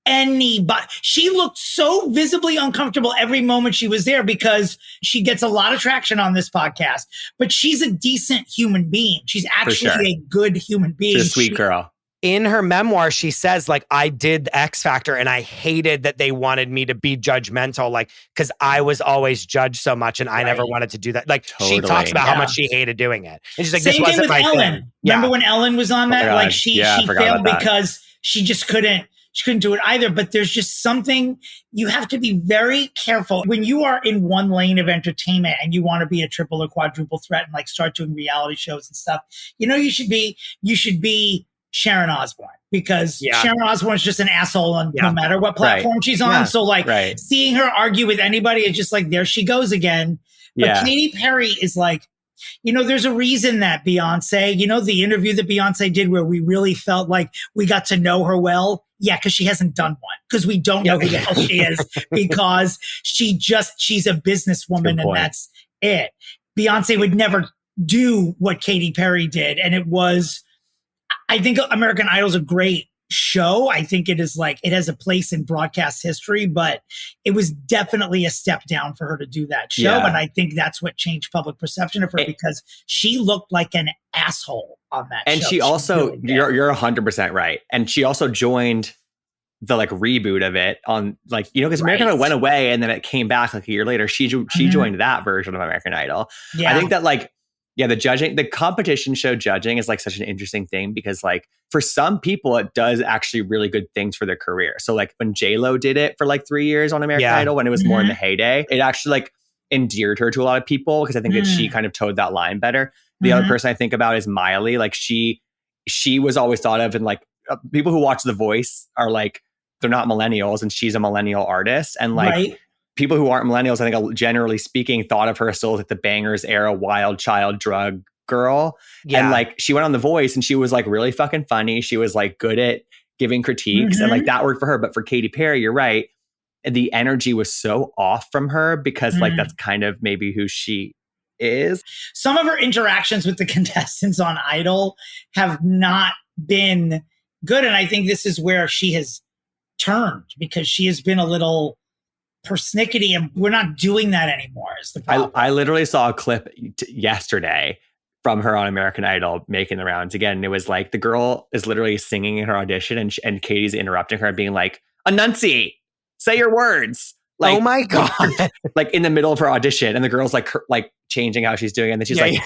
anybody. She looked so visibly uncomfortable every moment she was there because she gets a lot of traction on this podcast, but she's a decent human being. She's actually a good human being. She's a sweet girl. In her memoir, she says, like, I did X Factor and I hated that they wanted me to be judgmental, like, because I was always judged so much and I never wanted to do that. Like, she talks about how much she hated doing it. And she's like, Same this wasn't my Ellen. thing. Remember when Ellen was on that? Like, she failed that. because she just couldn't do it either. But there's just something, you have to be very careful when you are in one lane of entertainment and you want to be a triple or quadruple threat and like start doing reality shows and stuff. You know, you should be Sharon Osbourne, because Sharon Osbourne is just an asshole on no matter what platform she's on. Yeah. So like seeing her argue with anybody is just like, there she goes again. But Katy Perry is like, you know, there's a reason that Beyonce, you know, the interview that Beyonce did where we really felt like we got to know her well. Yeah, because she hasn't done one, because we don't know who the hell she is, because she's a businesswoman and that's it. Beyonce would never do what Katy Perry did. And it was, I think American Idol is a great show. I think it is like, it has a place in broadcast history, but it was definitely a step down for her to do that show. And I think that's what changed public perception of her, because she looked like an asshole on that show. And she also, really you're 100% right. And she also joined the like reboot of it on like, you know, because American Idol went away and then it came back like a year later. She joined that version of American Idol. I think that like, the competition show judging is like such an interesting thing, because like for some people, it does actually really good things for their career. So like when J-Lo did it for like 3 years on American Idol, when it was more in the heyday, it actually like endeared her to a lot of people, because I think that she kind of towed that line better. The other person I think about is Miley. Like she was always thought of, and like people who watch The Voice are like, they're not millennials, and she's a millennial artist. And like, people who aren't millennials, I think generally speaking, thought of her as still like the bangers era, wild child drug girl. And like, she went on The Voice and she was like really fucking funny. She was like good at giving critiques and like that worked for her. But for Katy Perry, you're right. The energy was so off from her, because like, that's kind of maybe who she is. Some of her interactions with the contestants on Idol have not been good. And I think this is where she has turned, because she has been a little persnickety, and we're not doing that anymore. Is the problem. I literally saw a clip yesterday from her on American Idol making the rounds again. And it was like, the girl is literally singing in her audition, and Katie's interrupting her and being like, enunciate, say your words. Like, oh my God. Like in the middle of her audition, and the girl's like changing how she's doing it. And then she's like,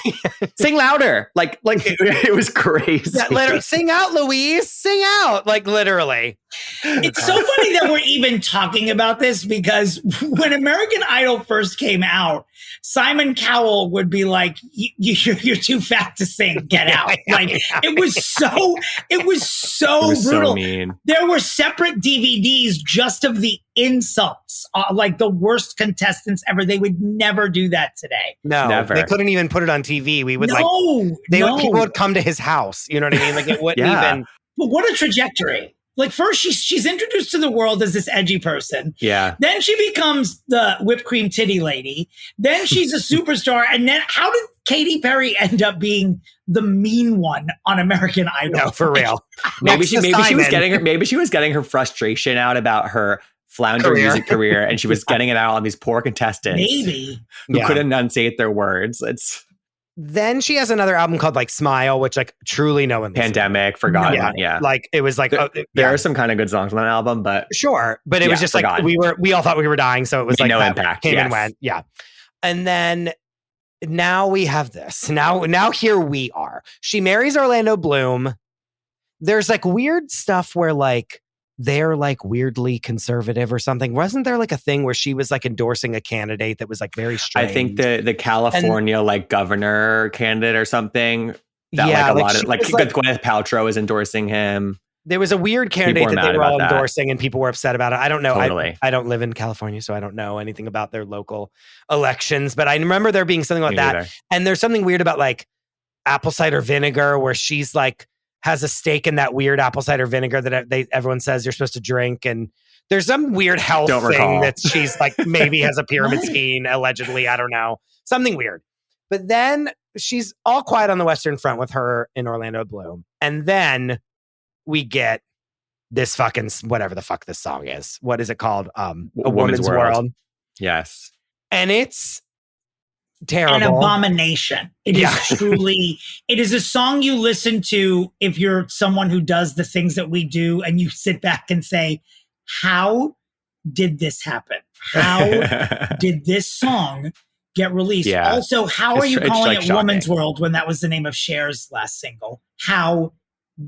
sing louder. Like it was crazy. Sing out, Louise, sing out. Like literally. It's so funny that we're even talking about this, because when American Idol first came out, Simon Cowell would be like, you're too fat to sing, get out. It was so brutal. So mean. There were separate DVDs just of the insults, like the worst contestants ever. They would never do that today. No, never. They couldn't even put it on TV. We would people would come to his house. You know what I mean? Like it wouldn't even. But what a trajectory. Like first she's introduced to the world as this edgy person. Yeah. Then she becomes the whipped cream titty lady. Then she's a superstar. And then how did Katy Perry end up being the mean one on American Idol? No, for real. maybe she was getting her frustration out about her floundering music career, and she was getting it out on these poor contestants who couldn't enunciate their words. Then she has another album called like Smile, which like truly no one Pandemic, Forgotten. Like it was like there are some kind of good songs on that album, but sure. But it was just Forgotten. Like we all thought we were dying, so it was like no impact. Came and went. Yeah. And then now we have this. Now here we are. She marries Orlando Bloom. There's like weird stuff where like they're like weirdly conservative or something. Wasn't there like a thing where she was like endorsing a candidate that was like very strange? I think the California like governor candidate or something. That like a lot of like Gwyneth Paltrow is endorsing him. There was a weird candidate that they were all endorsing and people were upset about it. I don't know. Totally. I don't live in California, so I don't know anything about their local elections, but I remember there being something like that. And there's something weird about like apple cider vinegar where she's like has a stake in that weird apple cider vinegar that everyone says you're supposed to drink. And there's some weird health thing that she's like maybe has a pyramid scheme, allegedly. I don't know. Something weird. But then she's all quiet on the Western Front with her in Orlando Bloom. And then we get this fucking, whatever the fuck this song is. What is it called? A Woman's World. Yes. And it's terrible. An abomination. It is truly, it is a song you listen to if you're someone who does the things that we do and you sit back and say, how did this happen? How did this song get released? Yeah. Also, how are you calling it Woman's World when that was the name of Cher's last single? How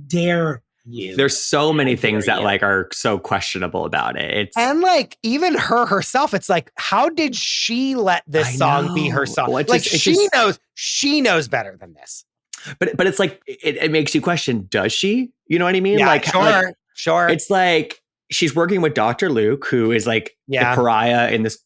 dare you? There's so many things that like are so questionable about it. And like even her herself, it's like, how did she let this song be her song? Well, like she knows better than this. But it's like it makes you question, does she? You know what I mean? Yeah, like sure. It's like she's working with Dr. Luke, who is like the pariah in this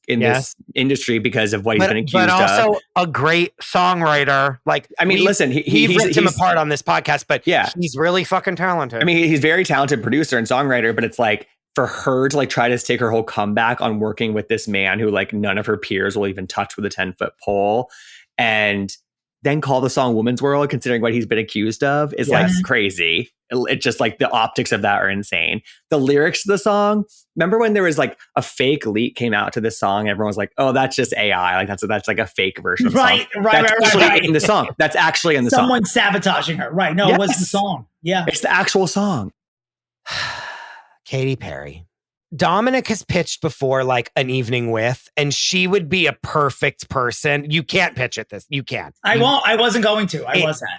industry because of what he's been accused of. But also a great songwriter. Like, I mean, listen, he's ripped him apart on this podcast, but he's really fucking talented. I mean, he's a very talented producer and songwriter, but it's like for her to like try to take her whole comeback on working with this man who like none of her peers will even touch with a 10-foot pole, and then call the song Woman's World, considering what he's been accused of, is like crazy. It's just like the optics of that are insane. The lyrics to the song, remember when there was like a fake leak came out to this song? Everyone was like, oh, that's just AI. Like that's like a fake version of the song. That's actually in the song. That's actually in the song. Someone sabotaging her. Right. No, it was the song. Yeah. It's the actual song. Katy Perry. Dominick has pitched before like an evening with, and she would be a perfect person. You can't pitch it this. You can't. I won't. I wasn't going to. I wasn't.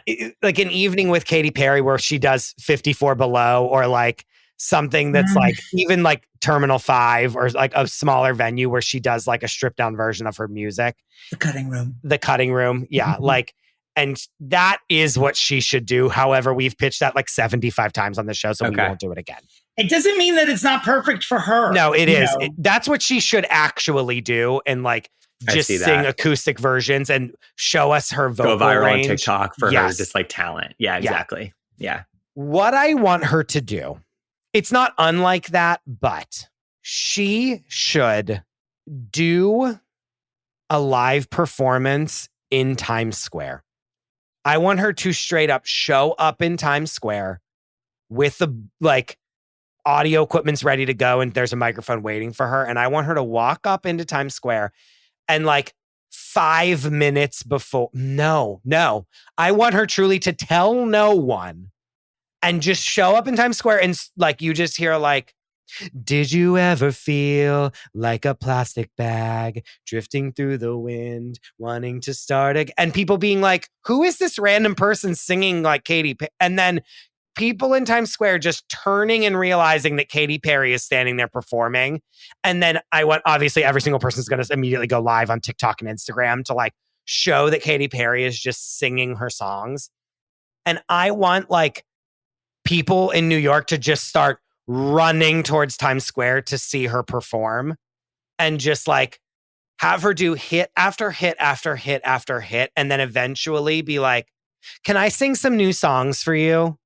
Like an evening with Katy Perry where she does 54 Below or like something that's like even like Terminal 5 or like a smaller venue where she does like a stripped down version of her music. The Cutting Room. The Cutting Room. Yeah. Like, and that is what she should do. However, we've pitched that like 75 times on the show, so we won't do it again. It doesn't mean that it's not perfect for her. No, it is. That's what she should actually do, and like just sing acoustic versions and show us her vocal Go viral range on TikTok for her just like talent. Yeah, exactly. Yeah. What I want her to do, it's not unlike that, but she should do a live performance in Times Square. I want her to straight up show up in Times Square with the like audio equipment's ready to go and there's a microphone waiting for her. And I want her to walk up into Times Square and like 5 minutes before, I want her truly to tell no one and just show up in Times Square and like, you just hear like, did you ever feel like a plastic bag drifting through the wind, wanting to start again? And people being like, who is this random person singing like Katy Perry? And then people in Times Square just turning and realizing that Katy Perry is standing there performing. And then I want, obviously every single person is going to immediately go live on TikTok and Instagram to like show that Katy Perry is just singing her songs. And I want like people in New York to just start running towards Times Square to see her perform and just like have her do hit after hit after hit after hit. And then eventually be like, can I sing some new songs for you?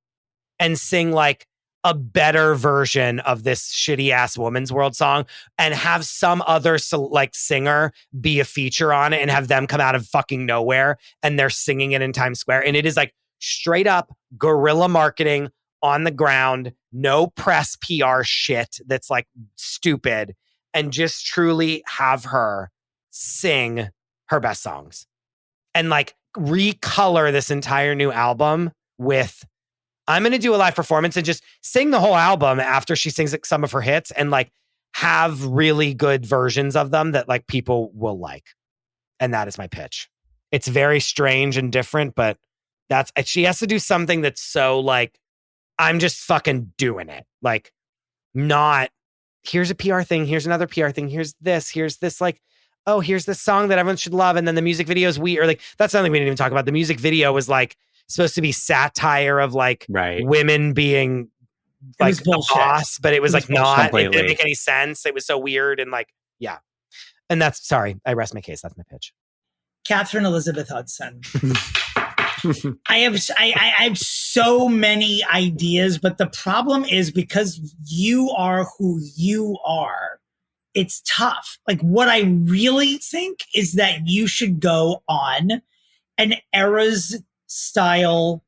And sing like a better version of this shitty ass Woman's World song and have some other like singer be a feature on it and have them come out of fucking nowhere and they're singing it in Times Square. And it is like straight up guerrilla marketing on the ground, no press PR shit that's like stupid, and just truly have her sing her best songs and like recolor this entire new album with, I'm going to do a live performance and just sing the whole album after she sings some of her hits and like have really good versions of them that like people will like. And that is my pitch. It's very strange and different, but she has to do something that's so like, I'm just fucking doing it. Like, not, here's a PR thing, here's another PR thing, here's this, like, oh, here's this song that everyone should love. And then the music video is weird. Or like, that's something we didn't even talk about. The music video was like supposed to be satire of like women being like the boss, but it was like not, completely. It didn't make any sense. It was so weird. And like, yeah. And that's, sorry, I rest my case. That's my pitch. Catherine Elizabeth Hudson. I have so many ideas, but the problem is because you are who you are, it's tough. Like, what I really think is that you should go on an Eras style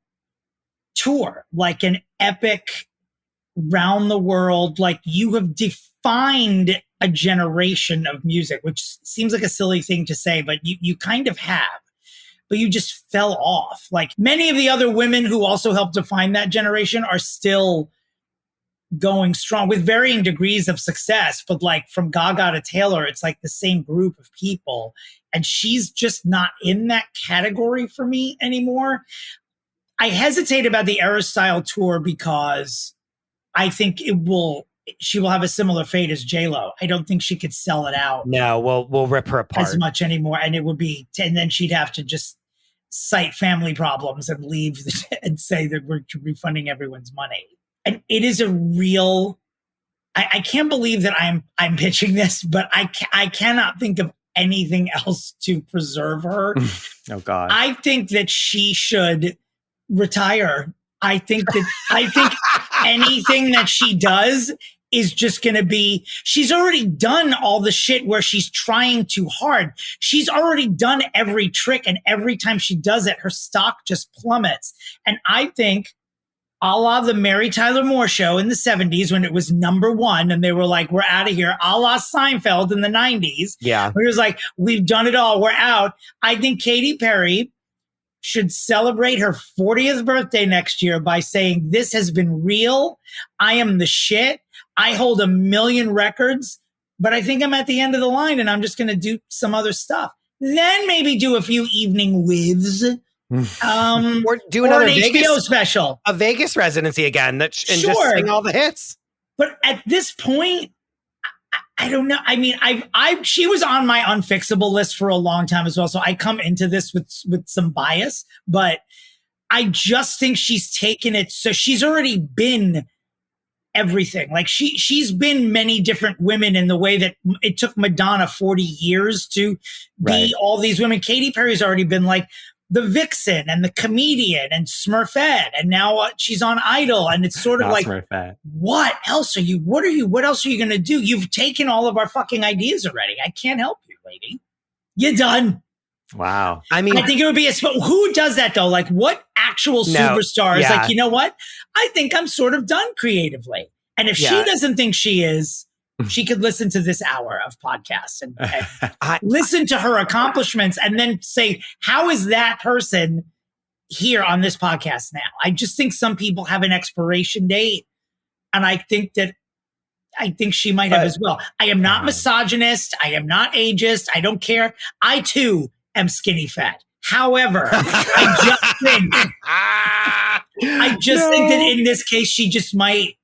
tour, like an epic round the world. Like, you have defined a generation of music, which seems like a silly thing to say, but you kind of have. But you just fell off. Like, many of the other women who also helped define that generation are still going strong with varying degrees of success. But like, from Gaga to Taylor, it's like the same group of people. And she's just not in that category for me anymore. I hesitate about the Eras style tour because I think she will have a similar fate as J-Lo. I don't think she could sell it out. No, we'll rip her apart as much anymore. And and then she'd have to just cite family problems and leave and say that we're refunding everyone's money. And it is a real, I can't believe that I'm pitching this, but I cannot think of anything else to preserve her. Oh God. I think that she should retire. I think anything that she does is just going to be, she's already done all the shit where she's trying too hard. She's already done every trick, and every time she does it, her stock just plummets. And I think, a la the Mary Tyler Moore show in the 70s when it was #1 and they were like, we're out of here, a la Seinfeld in the 90s. Yeah. Where it was like, we've done it all, we're out. I think Katy Perry should celebrate her 40th birthday next year by saying, this has been real. I am the shit. I hold 1 million records, but I think I'm at the end of the line and I'm just going to do some other stuff. Then maybe do a few evening whiffs. Or do another an HBO special. A Vegas residency again and just sing all the hits. But at this point, I don't know. I mean, she was on my unfixable list for a long time as well. So I come into this with some bias, but I just think she's taken it. So she's already been everything. Like, she's been many different women in the way that it took Madonna 40 years to be all these women. Katy Perry's already been like the vixen and the comedian and Smurfette, and now she's on Idol, and it's sort of like, Smurfette. What else are you going to do? You've taken all of our fucking ideas already. I can't help you, lady. You're done. Wow. I mean, I think it would be who does that though? Like, what actual superstar is like, you know what? I think I'm sort of done creatively. And if she doesn't think she is, she could listen to this hour of podcasts and listen to her accomplishments and then say, how is that person here on this podcast now? I just think some people have an expiration date. And I think she might have as well. I am not misogynist. I am not ageist. I don't care. I too am skinny fat. However, I just think that in this case, she just might,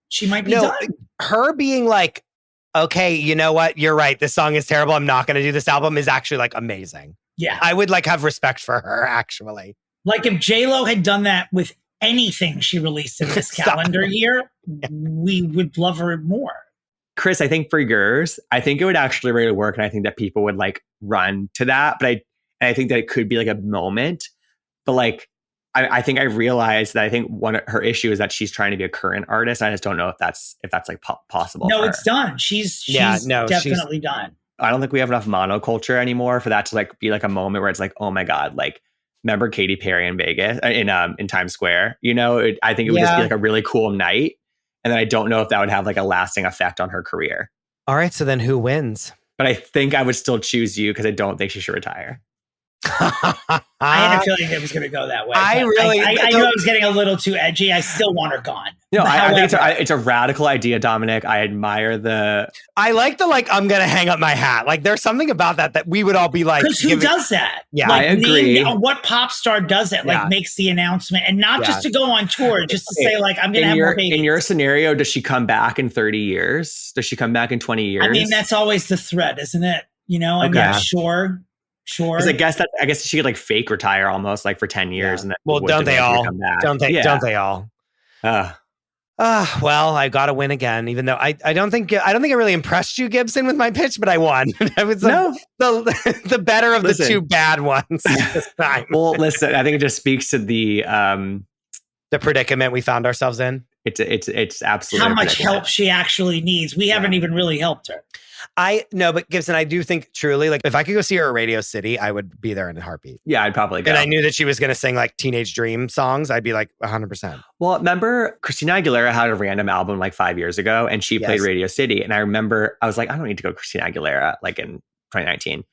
she might be done. Her being like, okay, you know what? You're right. This song is terrible. I'm not going to do this album is actually like amazing. Yeah. I would like have respect for her actually. Like, if J-Lo had done that with anything she released in this calendar year, we would love her more. Chris, I think for yours, I think it would actually really work. And I think that people would like run to that. But I think that it could be like a moment. But like, I think I realized that I think one of her issue is that she's trying to be a current artist. I just don't know if that's like possible. No, it's done. She's definitely done. I don't think we have enough monoculture anymore for that to like be like a moment where it's like, oh my God, like, remember Katy Perry in Vegas in Times Square? You know, I think it would just be like a really cool night. And then I don't know if that would have like a lasting effect on her career. All right. So then who wins? But I think I would still choose you because I don't think she should retire. I had a feeling it was going to go that way. I knew I was getting a little too edgy. I still want her gone. No, I think it's a radical idea, Dominic. I admire I like the I'm going to hang up my hat. Like there's something about that we would all be like. Because who does that? Yeah, I agree. What pop star does it? Like makes the announcement and not just to go on tour, just to say like, I'm going to have more babies. In your scenario, does she come back in 30 years? Does she come back in 20 years? I mean, that's always the threat, isn't it? You know, I mean, sure. I guess she could like fake retire almost like for 10 years. And then don't they all? Don't they all? Well, I got to win again, even though I don't think I really impressed you, Gibson, with my pitch, but I won. I was the better of the two bad ones this time. Well, listen, I think it just speaks to the predicament we found ourselves in. It's absolutely how much help she actually needs. We haven't even really helped her. But Gibson, I do think truly, like if I could go see her at Radio City, I would be there in a heartbeat. Yeah, I'd probably go. And I knew that she was going to sing like Teenage Dream songs. I'd be like 100%. Well, remember Christina Aguilera had a random album like 5 years ago and she played Radio City. And I remember I was like, I don't need to go Christina Aguilera like in 2019.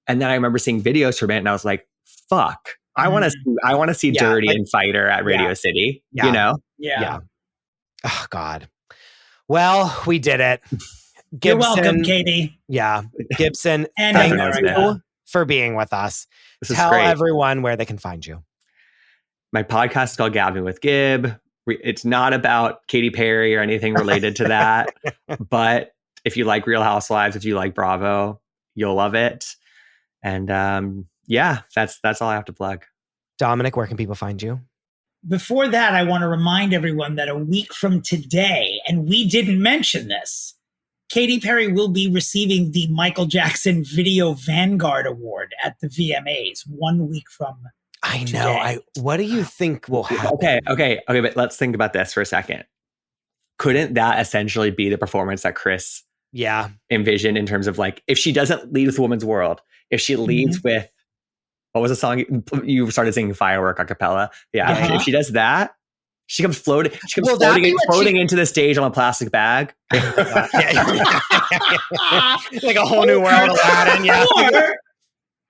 And then I remember seeing videos from it and I was like, fuck, I want to see Dirty and Fighter at Radio City, you know? Yeah. Oh God. Well, we did it. Gibson, you're welcome, Katie. Yeah. Gibson, and thank you for being with us. Tell everyone where they can find you. My podcast is called Gabbing with Gib. It's not about Katy Perry or anything related to that. But if you like Real Housewives, if you like Bravo, you'll love it. And that's all I have to plug. Dominic, where can people find you? Before that, I want to remind everyone that a week from today, and we didn't mention this, Katy Perry will be receiving the Michael Jackson Video Vanguard Award at the VMAs 1 week from today. What do you think will happen? Okay, but let's think about this for a second. Couldn't that essentially be the performance that Chris envisioned in terms of like, if she doesn't lead with Woman's World, if she leads with, what was the song? You started singing Firework a cappella. Yeah. If she does that, she comes floating. She comes floating into the stage on a plastic bag. Like a whole new world, Aladdin. Yeah. Or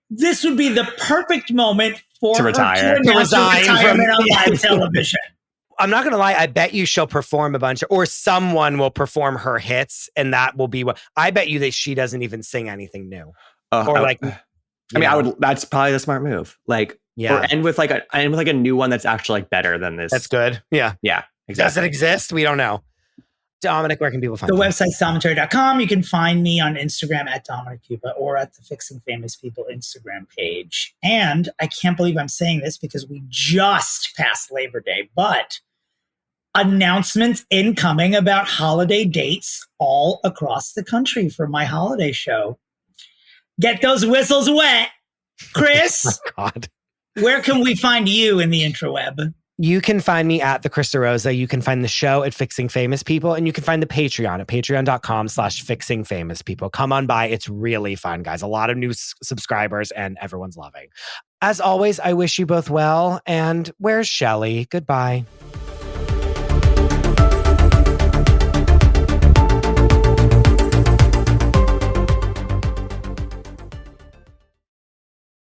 this would be the perfect moment for to retire, to resign from live television. I'm not going to lie. I bet you she'll perform a bunch, or someone will perform her hits, and that will be what. I bet you that she doesn't even sing anything new, I would. That's probably the smart move. Like. Yeah. Or end with like a new one that's actually like better than this. That's good. Yeah. Yeah. Exactly. Does it exist? We don't know. Dominic, where can people find you? The website's dominatory.com. You can find me on Instagram at Dominick Pupa or at the Fixing Famous People Instagram page. And I can't believe I'm saying this because we just passed Labor Day, but announcements incoming about holiday dates all across the country for my holiday show. Get those whistles wet, Chris. Oh my God. Where can we find you in the intraweb? You can find me at the Chris DeRosa. You can find the show at Fixing Famous People, and you can find the Patreon at patreon.com/Fixing Famous People. Come on by. It's really fun, guys. A lot of new subscribers and everyone's loving. As always, I wish you both well. And where's Shelly? Goodbye.